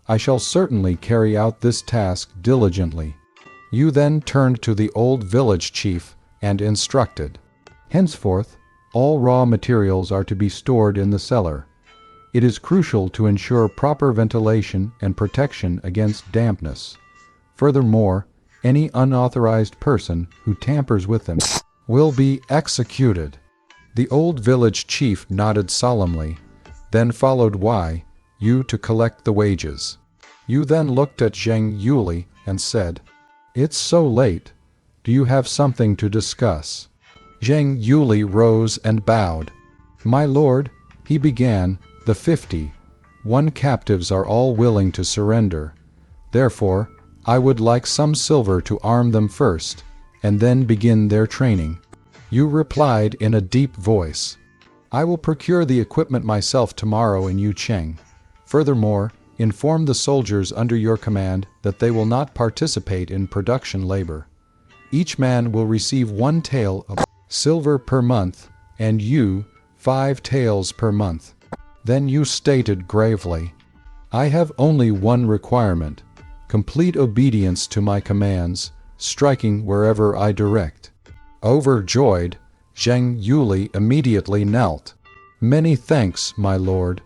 I shall certainly carry out this task diligently." Yu then turned to the old village chief and instructed, "Henceforth, all raw materials are to be stored in the cellar. It is crucial to ensure proper ventilation and protection against dampness. Furthermore, any unauthorized person who tampers with them will be executed." The old village chief nodded solemnly, then followed Yu to collect the wages. Yu then looked at Zheng Yuli and said, "It's so late. Do you have something to discuss?" Zheng Yuli rose and bowed. "My lord," he began, "the 51 captives are all willing to surrender. Therefore, I would like some silver to arm them first, and then begin their training." Yu replied in a deep voice, "I will procure the equipment myself tomorrow in Yucheng. Furthermore, inform the soldiers under your command that they will not participate in production labor. Each man will receive 1 tael of silver per month, and you 5 taels per month." Then Yu stated gravely, "I have only one requirement: complete obedience to my commands, striking wherever I direct." Overjoyed, Zheng Yuli immediately knelt. "Many thanks, my lord.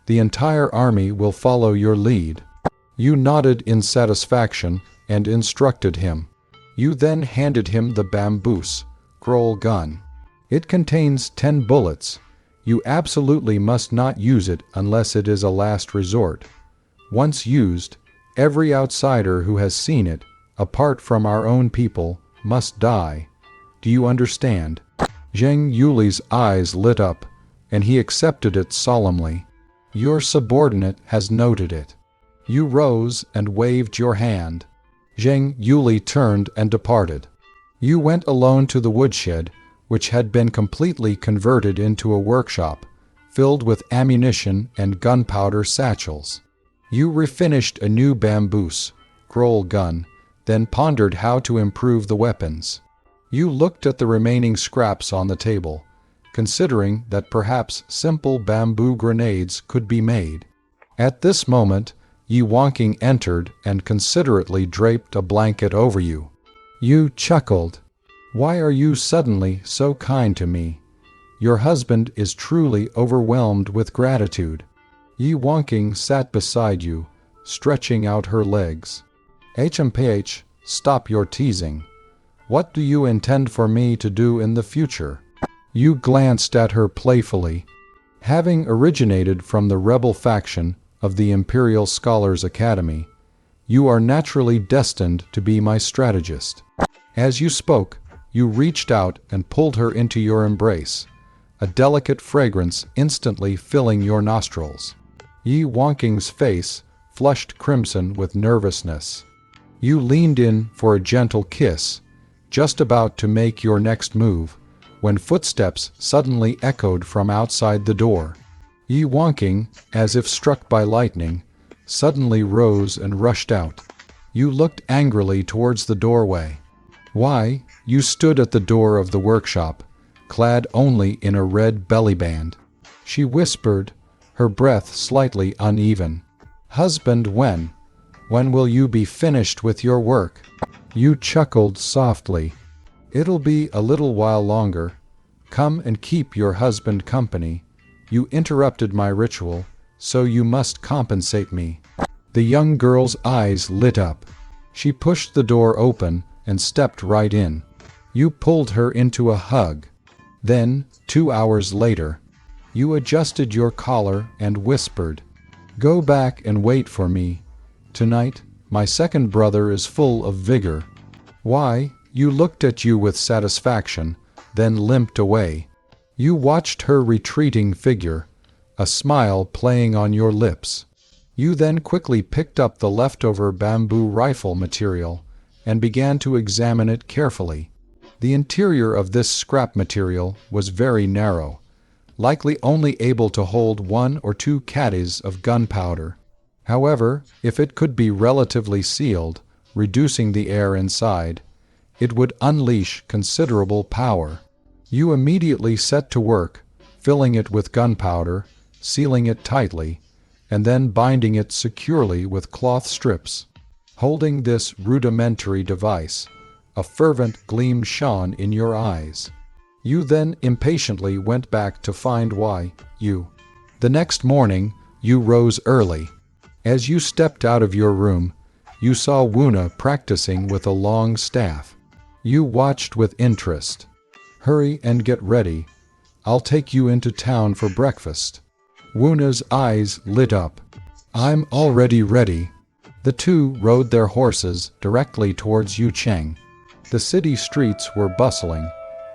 The entire army will follow your lead." Yu nodded in satisfaction and instructed him. Yu then handed him the bamboo scroll gun. "It contains 10 bullets. You absolutely must not use it unless it is a last resort. Once used, every outsider who has seen it, apart from our own people, must die. Do you understand?" Zheng Yuli's eyes lit up, and he accepted it solemnly. Your subordinate has noted it. You rose and waved your hand. Zheng Yuli turned and departed. You went alone to the woodshed, which had been completely converted into a workshop, filled with ammunition and gunpowder satchels. You refinished a new bamboo scroll gun, then pondered how to improve the weapons. You looked at the remaining scraps on the table, considering that perhaps simple bamboo grenades could be made. At this moment, Yi Wonking entered and considerately draped a blanket over you. You chuckled. "Why are you suddenly so kind to me? Your husband is truly overwhelmed with gratitude." Yi Wonking sat beside you, stretching out her legs. "HMPH, stop your teasing. What do you intend for me to do in the future?" You glanced at her playfully. "Having originated from the rebel faction of the Imperial Scholars Academy, you are naturally destined to be my strategist." As you spoke, you reached out and pulled her into your embrace, a delicate fragrance instantly filling your nostrils. Yi Wonking's face flushed crimson with nervousness. You leaned in for a gentle kiss, just about to make your next move, when footsteps suddenly echoed from outside the door. Yi Wonking, as if struck by lightning, suddenly rose and rushed out. You looked angrily towards the doorway. Why, you stood at the door of the workshop, clad only in a red bellyband. She whispered, her breath slightly uneven. "Husband, when? When will you be finished with your work?" You chuckled softly. "It'll be a little while longer. Come and keep your husband company. You interrupted my ritual, so you must compensate me." The young girl's eyes lit up. She pushed the door open and stepped right in. You pulled her into a hug. Then, 2 hours later, you adjusted your collar and whispered, "Go back and wait for me. Tonight, my second brother is full of vigor." Why, you looked at you with satisfaction, then limped away. You watched her retreating figure, a smile playing on your lips. You then quickly picked up the leftover bamboo rifle material and began to examine it carefully. The interior of this scrap material was very narrow, likely only able to hold 1 or 2 caddies of gunpowder. However, if it could be relatively sealed, reducing the air inside, it would unleash considerable power. You immediately set to work, filling it with gunpowder, sealing it tightly, and then binding it securely with cloth strips. Holding this rudimentary device, a fervent gleam shone in your eyes. You then impatiently went back to find why you. The next morning, you rose early. As you stepped out of your room, you saw Wuna practicing with a long staff. You watched with interest. "Hurry and get ready. I'll take you into town for breakfast." Wuna's eyes lit up. "I'm already ready." The two rode their horses directly towards Yucheng. The city streets were bustling,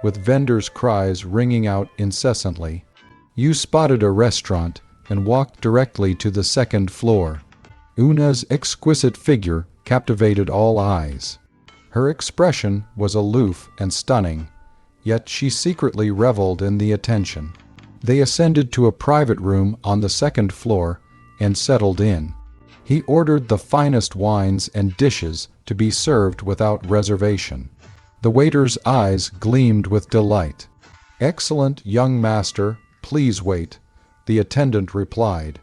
with vendors' cries ringing out incessantly. You spotted a restaurant and walked directly to the second floor. Una's exquisite figure captivated all eyes. Her expression was aloof and stunning, yet she secretly reveled in the attention. They ascended to a private room on the second floor and settled in. He ordered the finest wines and dishes to be served without reservation. The waiter's eyes gleamed with delight. "Excellent, young master, please wait," the attendant replied.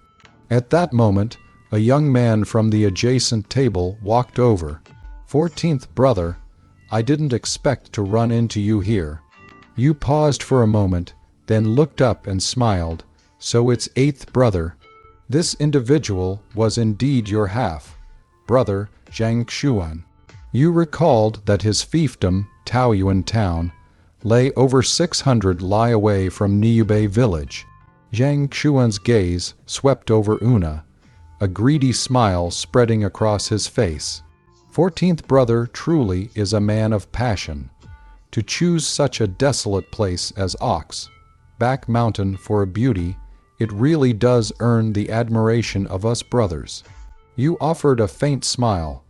At that moment, a young man from the adjacent table walked over. "14th brother, I didn't expect to run into you here." You paused for a moment, then looked up and smiled. "So it's 8th brother." This individual was indeed your half, brother Zhang Xuan. You recalled that his fiefdom, Taoyuan Town, lay over 600 li away from Niubei village. Zhang Xuan's gaze swept over Una, a greedy smile spreading across his face. 14th brother truly is a man of passion. To choose such a desolate place as Ox, Back Mountain for a beauty, It really does earn the admiration of us brothers." You offered a faint smile.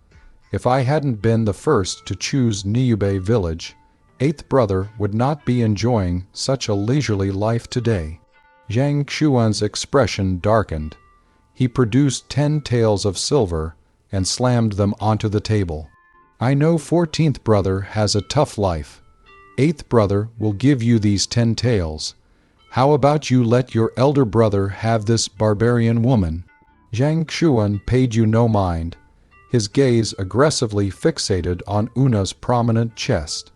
"If I hadn't been the first to choose Niube village, eighth brother would not be enjoying such a leisurely life today." Zhang Xuan's expression darkened. He produced 10 taels of silver and slammed them onto the table. "I know 14th brother has a tough life. 8th brother will give you these 10 taels. How about you let your elder brother have this barbarian woman?" Zhang Xuan paid you no mind, his gaze aggressively fixated on Una's prominent chest.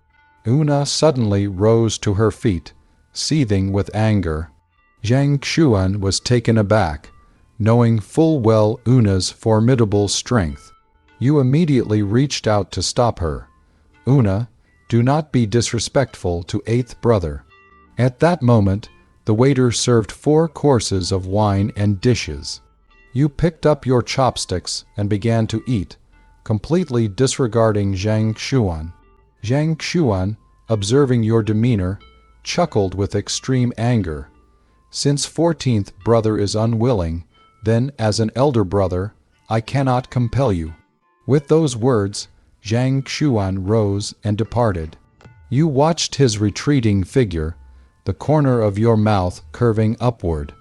Una suddenly rose to her feet, seething with anger. Zhang Xuan was taken aback, knowing full well Una's formidable strength. You immediately reached out to stop her. "Una, do not be disrespectful to 8th brother." At that moment, the waiter served 4 courses of wine and dishes. You picked up your chopsticks and began to eat, completely disregarding Zhang Xuan. Zhang Xuan, observing your demeanor, chuckled with extreme anger. "Since 14th brother is unwilling, then as an elder brother, I cannot compel you." With those words, Zhang Xuan rose and departed. You watched his retreating figure, the corner of your mouth curving upward.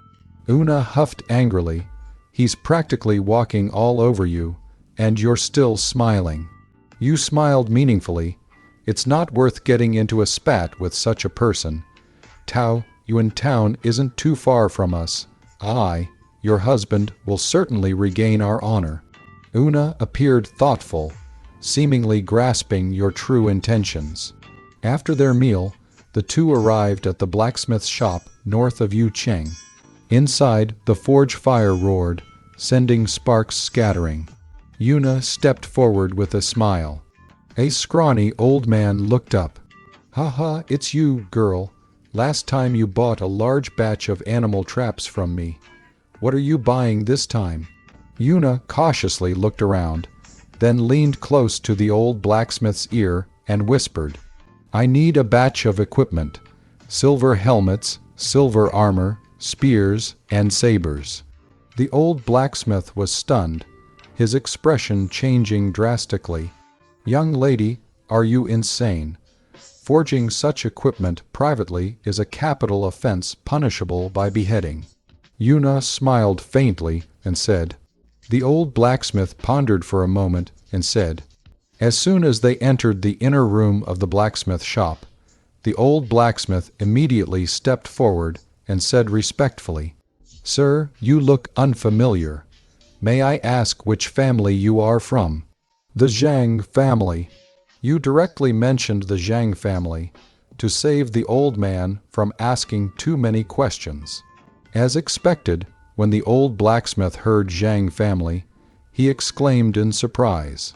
Una huffed angrily. "He's practically walking all over you, and you're still smiling." You smiled meaningfully. "It's not worth getting into a spat with such a person. Tao Yuan town isn't too far from us. I, your husband, will certainly regain our honor." Una appeared thoughtful, seemingly grasping your true intentions. After their meal, the two arrived at the blacksmith's shop north of Yucheng. Inside, the forge fire roared, sending sparks scattering. Una stepped forward with a smile. A scrawny old man looked up. "Haha, it's you, girl. Last time you bought a large batch of animal traps from me. What are you buying this time?" Una cautiously looked around, then leaned close to the old blacksmith's ear and whispered, "I need a batch of equipment. Silver helmets, silver armor, spears, and sabers." The old blacksmith was stunned, his expression changing drastically. "Young lady, are you insane? Forging such equipment privately is a capital offense punishable by beheading." Una smiled faintly and said. The old blacksmith pondered for a moment and said. As soon as they entered the inner room of the blacksmith shop, the old blacksmith immediately stepped forward and said respectfully, "Sir, you look unfamiliar. May I ask which family you are from?" "The Zhang family." You directly mentioned the Zhang family to save the old man from asking too many questions. As expected, when the old blacksmith heard Zhang family, he exclaimed in surprise.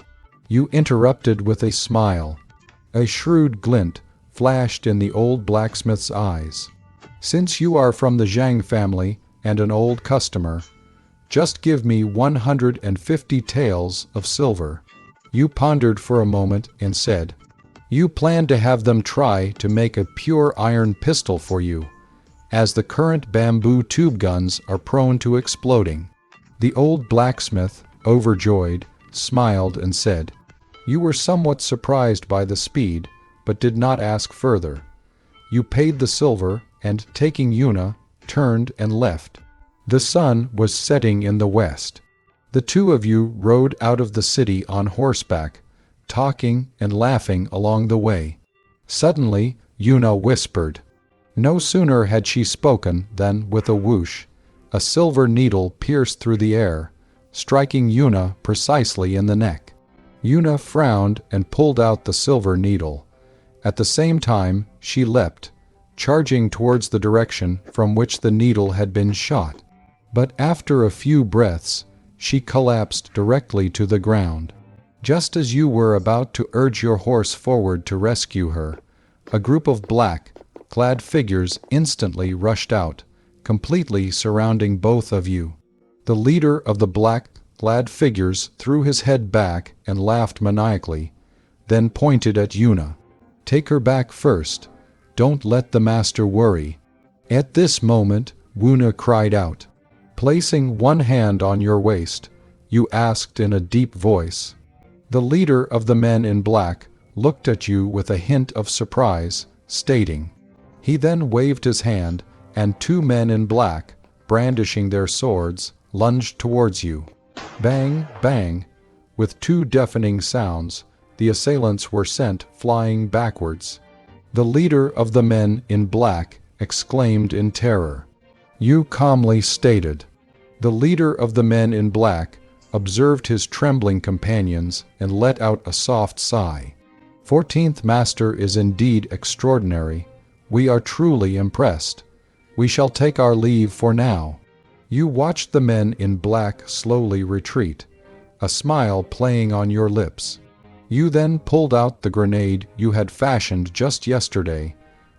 You interrupted with a smile. A shrewd glint flashed in the old blacksmith's eyes. "Since you are from the Zhang family and an old customer, just give me 150 taels of silver." You pondered for a moment and said, "You plan to have them try to make a pure iron pistol for you, as the current bamboo tube guns are prone to exploding." The old blacksmith, overjoyed, smiled and said, "You were somewhat surprised by the speed, but did not ask further. You paid the silver and, taking Una, turned and left. The sun was setting in the west. The two of you rode out of the city on horseback, talking and laughing along the way. Suddenly, Una whispered. No sooner had she spoken than, with a whoosh, a silver needle pierced through the air, striking Una precisely in the neck. Una frowned and pulled out the silver needle. At the same time, she leapt, charging towards the direction from which the needle had been shot. But after a few breaths, she collapsed directly to the ground. Just as you were about to urge your horse forward to rescue her, a group of black-clad figures instantly rushed out, completely surrounding both of you. The leader of the black-clad figures threw his head back and laughed maniacally, then pointed at Una. "Take her back first. Don't let the master worry." At this moment, Wuna cried out. Placing one hand on your waist, you asked in a deep voice. The leader of the men in black looked at you with a hint of surprise, stating. He then waved his hand, and two men in black, brandishing their swords, lunged towards you. Bang, bang. With two deafening sounds, the assailants were sent flying backwards. The leader of the men in black exclaimed in terror. You calmly stated. The leader of the men in black observed his trembling companions and let out a soft sigh. 14th Master is indeed extraordinary. We are truly impressed. We shall take our leave for now. You watched the men in black slowly retreat, a smile playing on your lips. You then pulled out the grenade you had fashioned just yesterday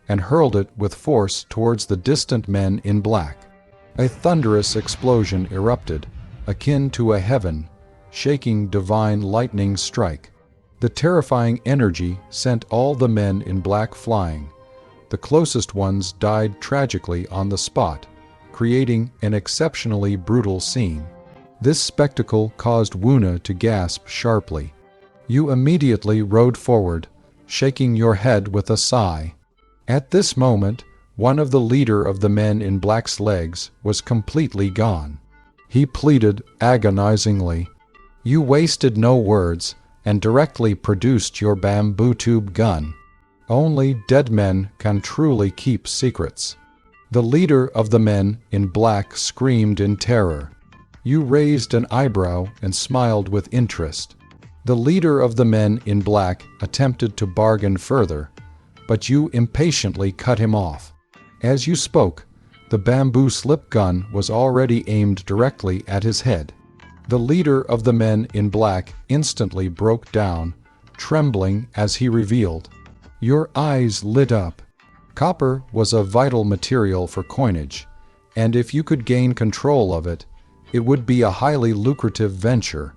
and hurled it with force towards the distant men in black. A thunderous explosion erupted, akin to a heaven, shaking divine lightning strike. The terrifying energy sent all the men in black flying. The closest ones died tragically on the spot, creating an exceptionally brutal scene. This spectacle caused Wuna to gasp sharply. You immediately rode forward, shaking your head with a sigh. At this moment, one of the leader of the men in black's legs was completely gone. He pleaded agonizingly. You wasted no words and directly produced your bamboo tube gun. Only dead men can truly keep secrets. The leader of the men in black screamed in terror. You raised an eyebrow and smiled with interest. The leader of the men in black attempted to bargain further, but you impatiently cut him off. As you spoke, the bamboo slip gun was already aimed directly at his head. The leader of the men in black instantly broke down, trembling as he revealed. Your eyes lit up. Copper was a vital material for coinage, and if you could gain control of it, it would be a highly lucrative venture,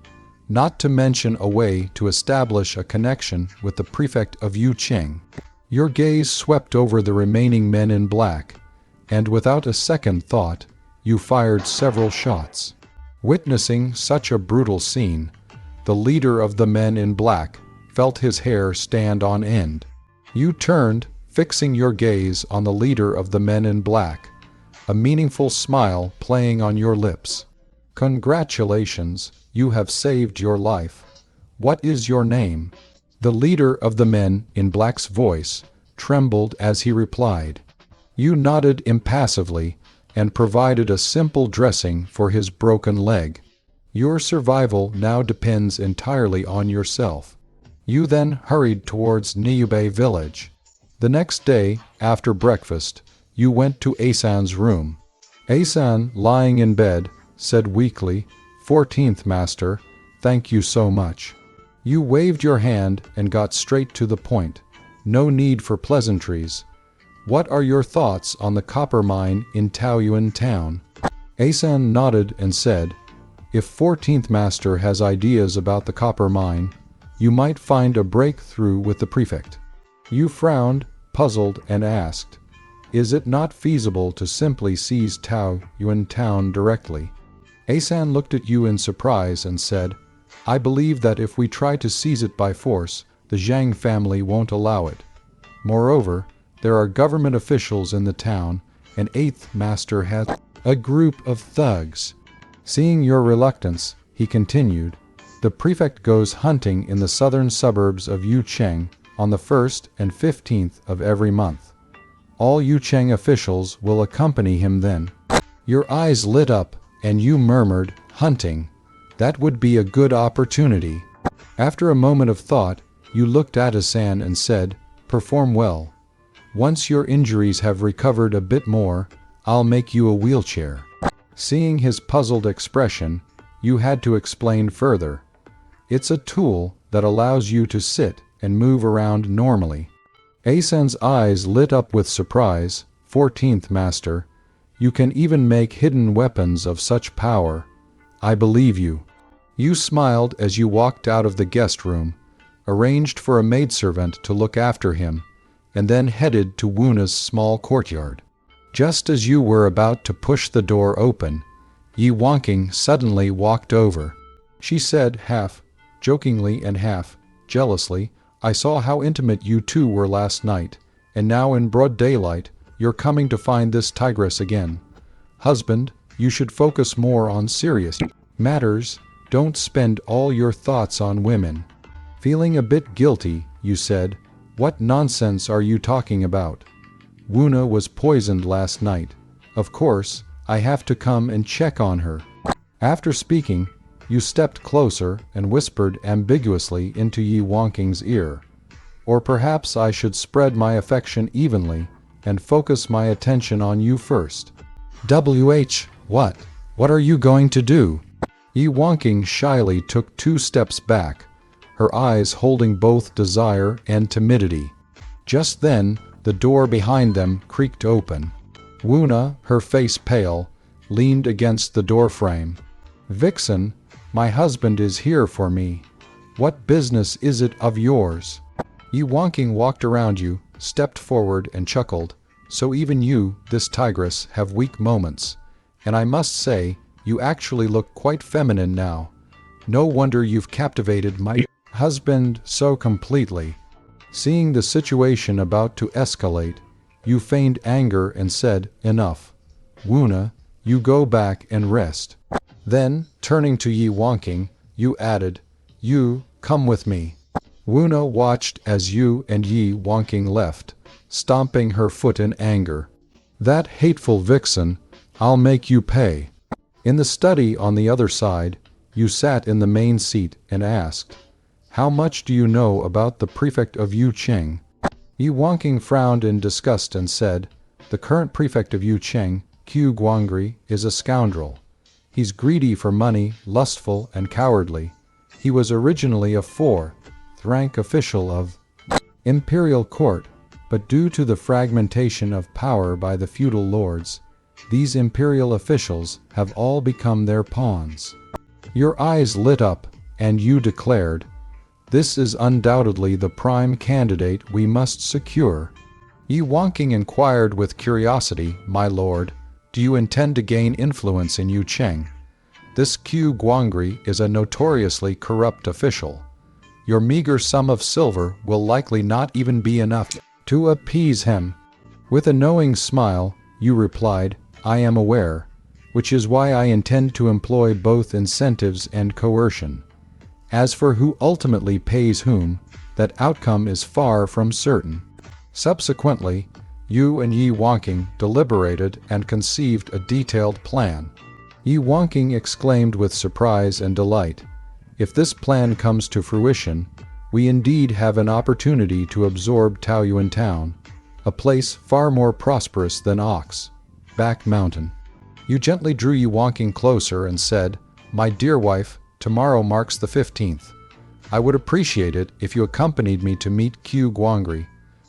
not to mention a way to establish a connection with the prefect of Yucheng. Your gaze swept over the remaining men in black, and without a second thought, you fired several shots. Witnessing such a brutal scene, the leader of the men in black felt his hair stand on end. You turned, fixing your gaze on the leader of the men in black, a meaningful smile playing on your lips. Congratulations, you have saved your life. What is your name? The leader of the men in black's voice trembled as he replied. You nodded impassively and provided a simple dressing for his broken leg. Your survival now depends entirely on yourself. You then hurried towards Niubei village. The next day, after breakfast, you went to Asan's room. Asan, lying in bed, said weakly, 14th Master, thank you so much. You waved your hand and got straight to the point. No need for pleasantries. What are your thoughts on the copper mine in Taoyuan town? Asan nodded and said, if 14th Master has ideas about the copper mine, you might find a breakthrough with the prefect. You frowned, puzzled, and asked, is it not feasible to simply seize Taoyuan town directly? Asan looked at you in surprise and said, I believe that if we try to seize it by force, the Zhang family won't allow it. Moreover, there are government officials in the town, and 8th Master has a group of thugs. Seeing your reluctance, he continued, the prefect goes hunting in the southern suburbs of Yucheng on the 1st and 15th of every month. All Yucheng officials will accompany him then. Your eyes lit up, and you murmured, hunting. That would be a good opportunity. After a moment of thought, you looked at Asan and said, perform well. Once your injuries have recovered a bit more, I'll make you a wheelchair. Seeing his puzzled expression, you had to explain further. It's a tool that allows you to sit and move around normally. Asan's eyes lit up with surprise. 14th Master, you can even make hidden weapons of such power. I believe you. You smiled as you walked out of the guest room, arranged for a maidservant to look after him, and then headed to Wuna's small courtyard. Just as you were about to push the door open, Yi Wonking suddenly walked over. She said, half jokingly and half jealously, "I saw how intimate you two were last night, and now in broad daylight, you're coming to find this tigress again. Husband, you should focus more on serious matters. Don't spend all your thoughts on women." Feeling a bit guilty, you said, "What nonsense are you talking about? Wuna was poisoned last night. Of course, I have to come and check on her." After speaking, you stepped closer and whispered ambiguously into Yi Wonking's ear. "Or perhaps I should spread my affection evenly and focus my attention on you first." What? What are you going to do? Yi Wonking shyly took 2 steps back, her eyes holding both desire and timidity. Just then, the door behind them creaked open. Wuna, her face pale, leaned against the doorframe. "Vixen, my husband is here for me. What business is it of yours?" Yi Wonking walked around you, stepped forward and chuckled. "So even you, this tigress, have weak moments. And I must say, you actually look quite feminine now. No wonder you've captivated my husband so completely." Seeing the situation about to escalate, you feigned anger and said, "Enough. Wuna, you go back and rest." Then, turning to Yi Wonking, you added, "You, come with me." Wuna watched as you and Yi Wonking left, stomping her foot in anger. "That hateful vixen, I'll make you pay." In the study on the other side, you sat in the main seat and asked, "How much do you know about the prefect of Yu Cheng?" Yi Wonking frowned in disgust and said, "The current prefect of Yu Cheng, Qiu Guangri, is a scoundrel. He's greedy for money, lustful, and cowardly. He was originally a 4th rank official of imperial court, but due to the fragmentation of power by the feudal lords, these imperial officials have all become their pawns." Your eyes lit up, and you declared, "This is undoubtedly the prime candidate we must secure." Yi Wonking inquired with curiosity, "My lord, do you intend to gain influence in Yu Cheng? This Qiu Guangri is a notoriously corrupt official. Your meager sum of silver will likely not even be enough to appease him." With a knowing smile, you replied, "I am aware, which is why I intend to employ both incentives and coercion. As for who ultimately pays whom, that outcome is far from certain." Subsequently, you and Yi Wonking deliberated and conceived a detailed plan. Yi Wonking exclaimed with surprise and delight, "If this plan comes to fruition, we indeed have an opportunity to absorb Taoyuan Town, a place far more prosperous than Back Mountain." You gently drew Yi Wonking closer and said, "My dear wife, tomorrow marks the 15th. I would appreciate it if you accompanied me to meet Qiu Guangri.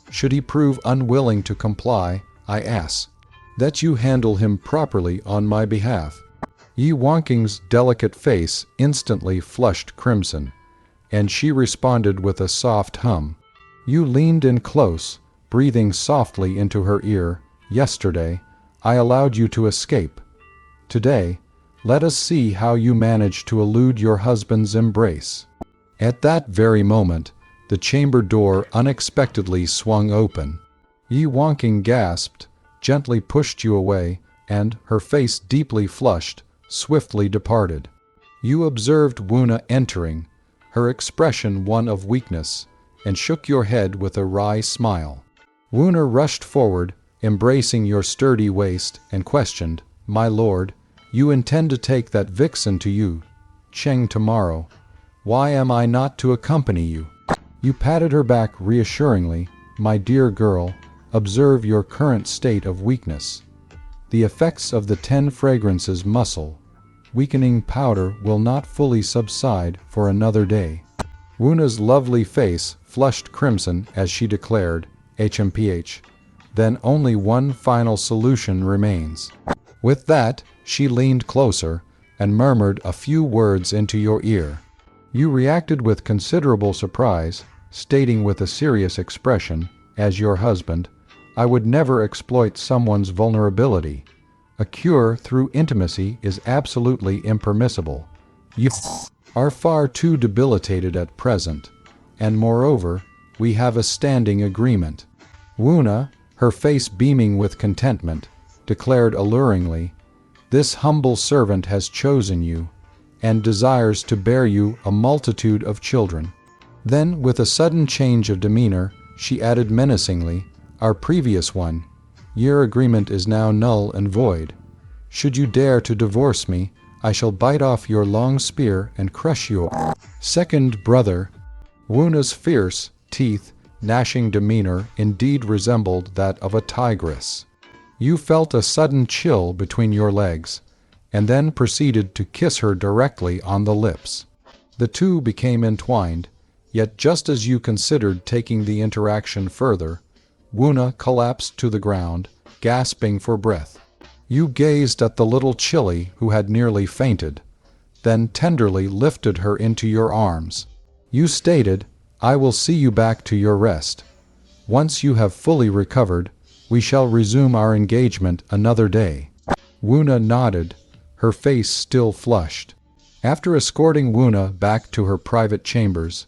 Should he prove unwilling to comply, I ask that you handle him properly on my behalf." Yi Wonking's delicate face instantly flushed crimson, and she responded with a soft hum. You leaned in close, breathing softly into her ear. "Yesterday, I allowed you to escape. Today, let us see how you manage to elude your husband's embrace." At that very moment, the chamber door unexpectedly swung open. Yi Wonking gasped, gently pushed you away, and, her face deeply flushed, swiftly departed. You observed Wuna entering, her expression one of weakness, and shook your head with a wry smile. Wuna rushed forward, embracing your sturdy waist, and questioned, "My lord, you intend to take that vixen to Yu Cheng tomorrow. Why am I not to accompany you?" You patted her back reassuringly. "My dear girl, observe your current state of weakness. The effects of the 10 fragrances muscle weakening powder will not fully subside for another day." Wuna's lovely face flushed crimson as she declared, "HMPH, then only one final solution remains." With that, she leaned closer and murmured a few words into your ear. You reacted with considerable surprise, stating with a serious expression, as your husband, I would never exploit someone's vulnerability. A cure through intimacy is absolutely impermissible. You are far too debilitated at present, and moreover, we have a standing agreement. Wuna, her face beaming with contentment, declared alluringly, "This humble servant has chosen you, and desires to bear you a multitude of children." Then, with a sudden change of demeanor, she added menacingly, "Our previous one, your agreement is now null and void. Should you dare to divorce me, I shall bite off your long spear and crush your second brother." Wuna's fierce, teeth, gnashing demeanor indeed resembled that of a tigress. You felt a sudden chill between your legs, and then proceeded to kiss her directly on the lips. The two became entwined, yet just as you considered taking the interaction further, Wuna collapsed to the ground, gasping for breath. You gazed at the little Chili who had nearly fainted, then tenderly lifted her into your arms. You stated, "I will see you back to your rest. Once you have fully recovered, we shall resume our engagement another day." Wuna nodded, her face still flushed. After escorting Wuna back to her private chambers,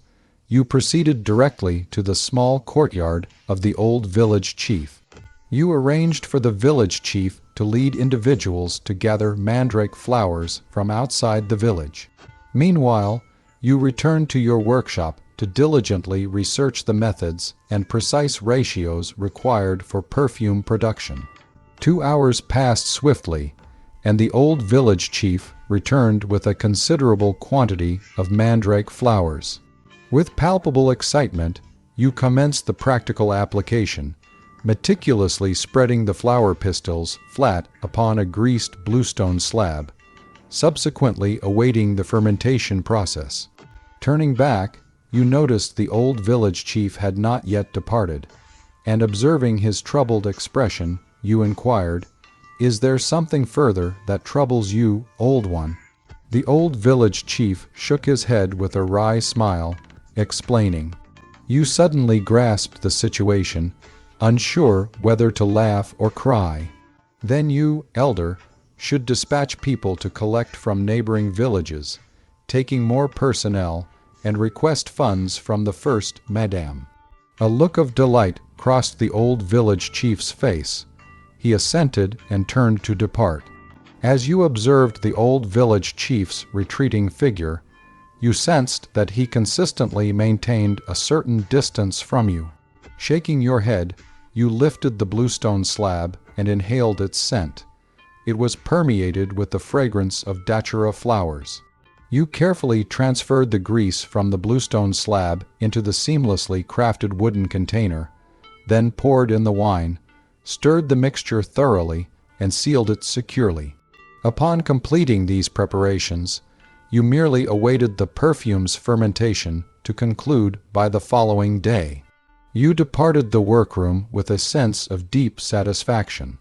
you proceeded directly to the small courtyard of the old village chief. You arranged for the village chief to lead individuals to gather mandrake flowers from outside the village. Meanwhile, you returned to your workshop to diligently research the methods and precise ratios required for perfume production. 2 hours passed swiftly, and the old village chief returned with a considerable quantity of mandrake flowers. With palpable excitement, you commenced the practical application, meticulously spreading the flower pistils flat upon a greased bluestone slab, subsequently awaiting the fermentation process. Turning back, you noticed the old village chief had not yet departed, and observing his troubled expression, you inquired, "Is there something further that troubles you, old one?" The old village chief shook his head with a wry smile, explaining, "You suddenly grasped the situation, unsure whether to laugh or cry. Then you, elder, should dispatch people to collect from neighboring villages, taking more personnel, and request funds from the first Madman." A look of delight crossed the old village chief's face. He assented and turned to depart. As you observed the old village chief's retreating figure, you sensed that he consistently maintained a certain distance from you. Shaking your head, you lifted the bluestone slab and inhaled its scent. It was permeated with the fragrance of datura flowers. You carefully transferred the grease from the bluestone slab into the seamlessly crafted wooden container, then poured in the wine, stirred the mixture thoroughly, and sealed it securely. Upon completing these preparations, you merely awaited the perfume's fermentation to conclude by the following day. You departed the workroom with a sense of deep satisfaction.